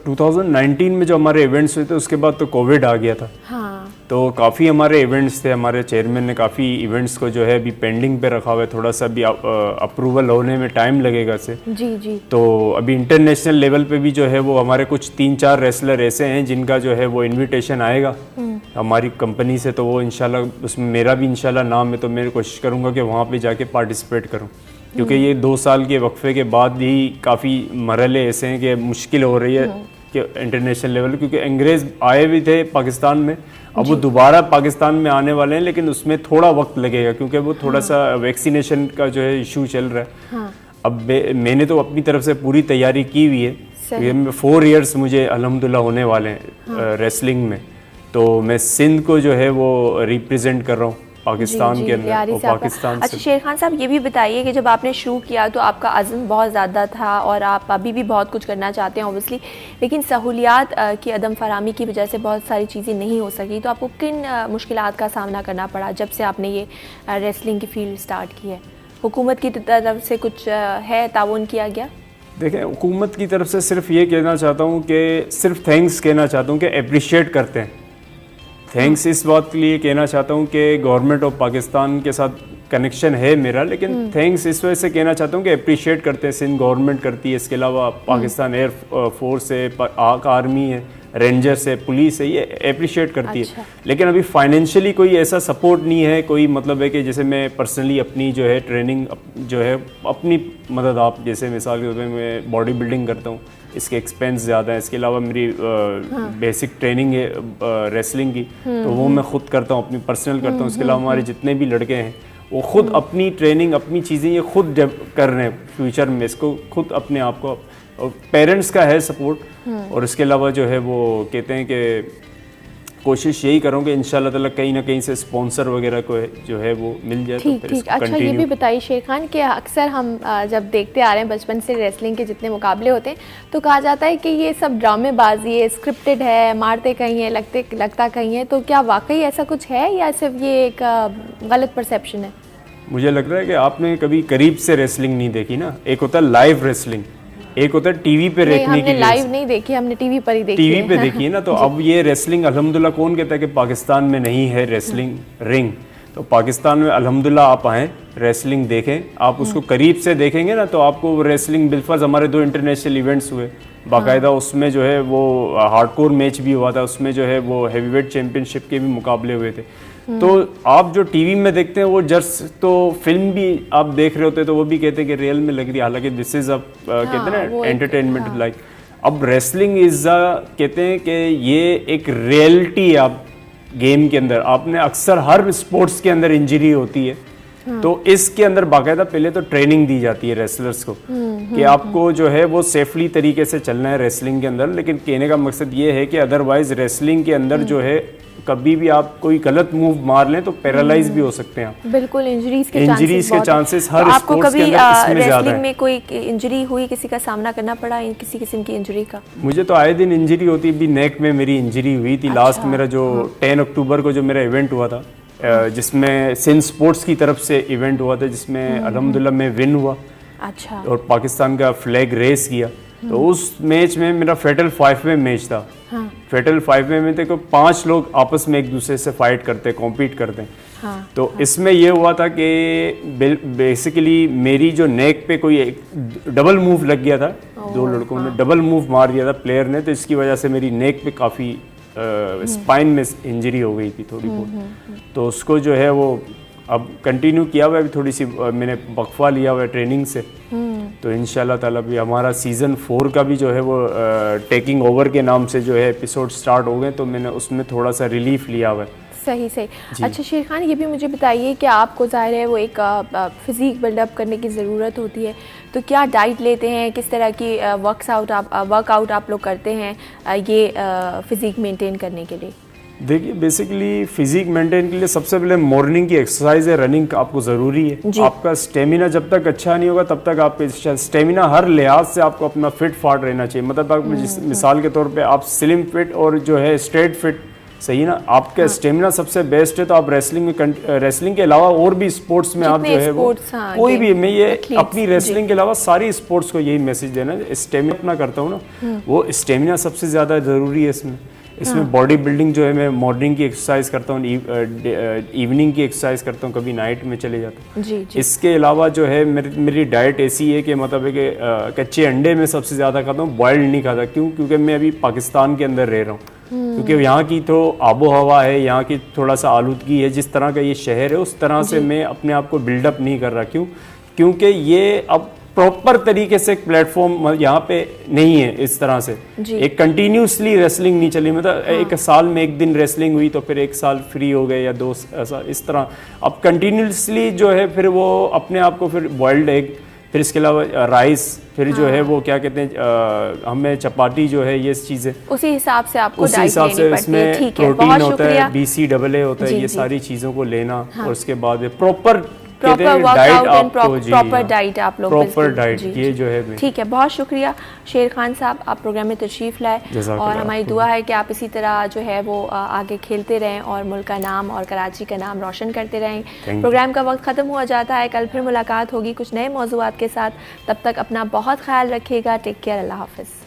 2019 में जो हमारे इवेंट्स हुए थे उसके बाद तो कोविड आ गया था। हाँ। तो काफ़ी हमारे इवेंट्स थे, हमारे चेयरमैन ने काफ़ी इवेंट्स को जो है अभी पेंडिंग पे रखा हुआ है, थोड़ा सा भी अप्रूवल होने में टाइम लगेगा से। जी जी। तो अभी इंटरनेशनल लेवल पे भी जो है वो हमारे कुछ 3-4 रेसलर ऐसे हैं जिनका जो है वो इन्विटेशन आएगा हमारी कंपनी से, तो वो इंशाल्लाह उसमें मेरा भी इंशाल्लाह नाम है, तो मैं कोशिश करूँगा कि वहाँ पर जाके पार्टिसिपेट करूँ। क्योंकि ये 2 साल के वक्फे के बाद ही काफ़ी मरहले ऐसे हैं कि मुश्किल हो रही है कि इंटरनेशनल लेवल, क्योंकि अंग्रेज़ आए भी थे पाकिस्तान में, अब वो दोबारा पाकिस्तान में आने वाले हैं, लेकिन उसमें थोड़ा वक्त लगेगा क्योंकि वो थोड़ा सा वैक्सीनेशन का जो है इशू चल रहा है। अब मैंने तो अपनी तरफ से पूरी तैयारी की हुई है। 4 इयर्स मुझे अल्हम्दुलिल्लाह होने वाले हैं रेसलिंग में, तो मैं सिंध को जो है वो रिप्रेजेंट कर रहा हूँ पाकिस्तान के अंदर और पाकिस्तान से। अच्छा शेर खान साहब, ये भी बताइए कि जब आपने शुरू किया तो आपका अज़्म बहुत ज़्यादा था और आप अभी भी बहुत कुछ करना चाहते हैं ऑब्वियसली, लेकिन सहूलियात की अदम फरामी की वजह से बहुत सारी चीज़ें नहीं हो सकी। तो आपको किन मुश्किलात का सामना करना पड़ा जब से आपने ये रेसलिंग की फील्ड स्टार्ट की है? हुकूमत की तरफ से कुछ है ताउन किया गया? देखें, हुकूमत की तरफ से सिर्फ ये कहना चाहता हूँ कि सिर्फ थैंक्स कहना चाहता हूँ कि अप्रिशिएट करते हैं। थैंक्स इस बात के लिए कहना चाहता हूँ कि गवर्नमेंट ऑफ पाकिस्तान के साथ कनेक्शन है मेरा, लेकिन थैंक्स इस वजह से कहना चाहता हूँ कि अप्रिशिएट करते हैं, सिंध गवर्नमेंट करती है, इसके अलावा पाकिस्तान एयर फोर्स है, पाक आर्मी है, रेंजर्स है, पुलिस है, ये अप्रिशिएट करती है। लेकिन अभी फाइनेंशियली कोई ऐसा सपोर्ट नहीं है, कोई मतलब है कि जैसे मैं पर्सनली अपनी जो है ट्रेनिंग जो है अपनी मदद, आप जैसे मिसाल के तौर पर मैं बॉडी बिल्डिंग करता हूँ, इसके एक्सपेंस ज़्यादा है, इसके अलावा मेरी बेसिक ट्रेनिंग है रेसलिंग की, तो वो मैं खुद करता हूँ, अपनी पर्सनल करता हूँ। इसके अलावा हमारे जितने भी लड़के हैं वो खुद अपनी ट्रेनिंग, अपनी चीज़ें ये खुद कर रहे हैं फ्यूचर में, इसको खुद अपने आप को, और पेरेंट्स का है सपोर्ट। और इसके अलावा जो है वो कहते हैं कि कोशिश यही करूँ कि इंशाल्लाह ताला कहीं ना कहीं से स्पॉन्सर वगैरह को जो है वो मिल जाए। ठीक ठीक। अच्छा ये भी बताइए शेर खान कि अक्सर हम जब देखते आ रहे हैं बचपन से रेसलिंग के जितने मुकाबले होते हैं तो कहा जाता है कि ये सब ड्रामेबाजी है, स्क्रिप्टेड है, मारते कहीं है, लगता कहीं है, तो क्या वाकई ऐसा कुछ है या सिर्फ ये एक गलत परसेप्शन है? मुझे लग रहा है कि आपने कभी करीब से रेसलिंग नहीं देखी ना। एक होता है लाइव रेसलिंग, एक होता है टीवी पे देखने की। लाइव नहीं देखी, हमने टीवी पर ही देखी है। टीवी पे देखी है ना। तो अब ये रेसलिंग अल्हम्दुलिल्लाह, कौन कहता है कि पाकिस्तान में नहीं है रेसलिंग रिंग? तो पाकिस्तान में अल्हम्दुलिल्लाह आप आएँ, रेसलिंग देखें, आप उसको करीब से देखेंगे ना तो आपको रेसलिंग, बिलफर्ज हमारे 2 इंटरनेशनल इवेंट्स हुए बाकायदा, उसमें जो है वो हार्डकोर मैच भी हुआ था, उसमें जो है वो हैवीवेट चैंपियनशिप के भी मुकाबले हुए थे। तो आप जो टीवी में देखते हैं वो जस्ट, तो फिल्म भी आप देख रहे होते हैं तो वो भी कहते हैं कि रियल में लग रही है, हालांकि दिस इज अ कहते हैं ना एंटरटेनमेंट लाइक। अब रेसलिंग इज कहते हैं कि ये एक रियलिटी है। आप गेम के अंदर आपने अक्सर हर स्पोर्ट्स के अंदर इंजरी होती है, तो इसके अंदर बाकायदा पहले तो ट्रेनिंग दी जाती है रेसलर्स को कि आपको जो है वो सेफली तरीके से चलना है रेसलिंग के अंदर। लेकिन कहने का मकसद ये है कि अदरवाइज रेसलिंग के अंदर जो है कभी भी आप कोई गलत मूव मार लें तो पैरालाइज भी हो सकते हैं आप। बिल्कुल, इंजरीज के चांसेस हर आपको स्पोर्ट्स कभी के अंदर इसमें ज्यादा है। में कोई इंजरी हुई, किसी का सामना करना पड़ा किसी किस्म की इंजरी का? मुझे तो आए दिन इंजरी होती है। अभी नेक में मेरी इंजरी हुई थी। लास्ट मेरा जो 10 अक्टूबर को जो मेरा इवेंट हुआ था, जिसमें सिंध स्पोर्ट्स की तरफ से इवेंट हुआ था, जिसमें अल्हम्दुलिल्लाह में विन हुआ। अच्छा। और पाकिस्तान का फ्लैग रेस किया। तो उस मैच में मेरा फेटल 5 में मैच था। फेटल 5 में थे को 5 लोग आपस में एक दूसरे से फाइट करते, कॉम्पीट करते हैं। तो इसमें ये हुआ था कि बेसिकली मेरी जो नेक पे कोई एक डबल मूव लग गया था। 2 लड़कों ने डबल मूव मार दिया था प्लेयर ने, तो इसकी वजह से मेरी नेक पे काफ़ी स्पाइन में इंजरी हो गई थी थोड़ी बहुत। तो उसको जो है वो अब कंटिन्यू किया हुआ है, अभी थोड़ी सी मैंने वक्फा लिया हुआ है ट्रेनिंग से। तो इंशाल्लाह ताला भी हमारा सीज़न 4 का भी जो है वो टेकिंग ओवर के नाम से जो है एपिसोड स्टार्ट हो गए, तो मैंने उसमें थोड़ा सा रिलीफ लिया हुआ है। सही सही। अच्छा शेर खान, ये भी मुझे बताइए कि आपको ज़ाहिर है वो एक फ़िज़ीक बिल्डअप करने की ज़रूरत होती है, तो क्या डाइट लेते हैं, किस तरह की वर्कआउट आप लोग करते हैं ये फ़िज़ीक मेंटेन करने के लिए? देखिए, बेसिकली फिजिक मेंटेन के लिए सबसे पहले मॉर्निंग की एक्सरसाइज है, रनिंग आपको ज़रूरी है। आपका स्टेमिना जब तक अच्छा नहीं होगा तब तक आपके स्टेमिना हर लिहाज से आपको अपना फिट फाट रहना चाहिए। मतलब आप मिसाल के तौर पे आप स्लिम फिट और जो है स्ट्रेट फिट, सही ना, आपका स्टेमिना सबसे बेस्ट है। तो आप रेसलिंग के अलावा और भी स्पोर्ट्स में आप जो है वो कोई भी, मैं ये अपनी रेसलिंग के अलावा सारी स्पोर्ट्स को यही मैसेज देना, स्टेमिना अपना करता हूँ ना, वो स्टेमिना सबसे ज़्यादा ज़रूरी है इसमें बॉडी बिल्डिंग जो है, मैं मॉर्निंग की एक्सरसाइज करता हूँ, इवनिंग की एक्सरसाइज करता हूँ, कभी नाइट में चले जाता हूँ। इसके अलावा जो है मेरी डाइट ऐसी है कि मतलब है कि कच्चे अंडे में सबसे ज़्यादा खाता हूँ, बॉइल्ड नहीं खाता। क्यों? क्योंकि मैं अभी पाकिस्तान के अंदर रह रहा हूँ, क्योंकि यहाँ की तो आबो हवा है, यहाँ की थोड़ा सा आलूदगी है, जिस तरह का ये शहर है उस तरह से मैं अपने आप को बिल्डअप नहीं कर रहा। क्यों? क्योंकि ये अब प्रॉपर तरीके से एक प्लेटफॉर्म यहाँ पे नहीं है इस तरह से। एक कंटिन्यूसली रेसलिंग नहीं चली, मतलब एक साल में एक दिन रेसलिंग हुई तो फिर एक साल फ्री हो गए या 2 ऐसा इस तरह। अब कंटिन्यूसली जो है फिर वो अपने आप को फिर बॉइल्ड एग, फिर इसके अलावा राइस, फिर जो है वो क्या कहते हैं हमें चपाती जो है ये चीज़ें उसी हिसाब से आपको उसी हिसाब से इसमें प्रोटीन होता है, BCAA होता है, ये जी। सारी चीज़ों को लेना और उसके बाद proper workout and proper diet आप लोग प्रॉपर डाइट ये जो है। ठीक है, बहुत शुक्रिया शेर खान साहब, आप प्रोग्राम में तशरीफ़ लाए और हमारी दुआ है कि आप इसी तरह जो है वो आगे खेलते रहें और मुल्क का नाम और कराची का नाम रोशन करते रहें। प्रोग्राम का वक्त ख़त्म हुआ जाता है, कल फिर मुलाकात होगी कुछ नए मौज़ूआत के साथ। तब तक अपना बहुत ख्याल रखिएगा। टेक केयर, अल्लाह हाफ़िज़।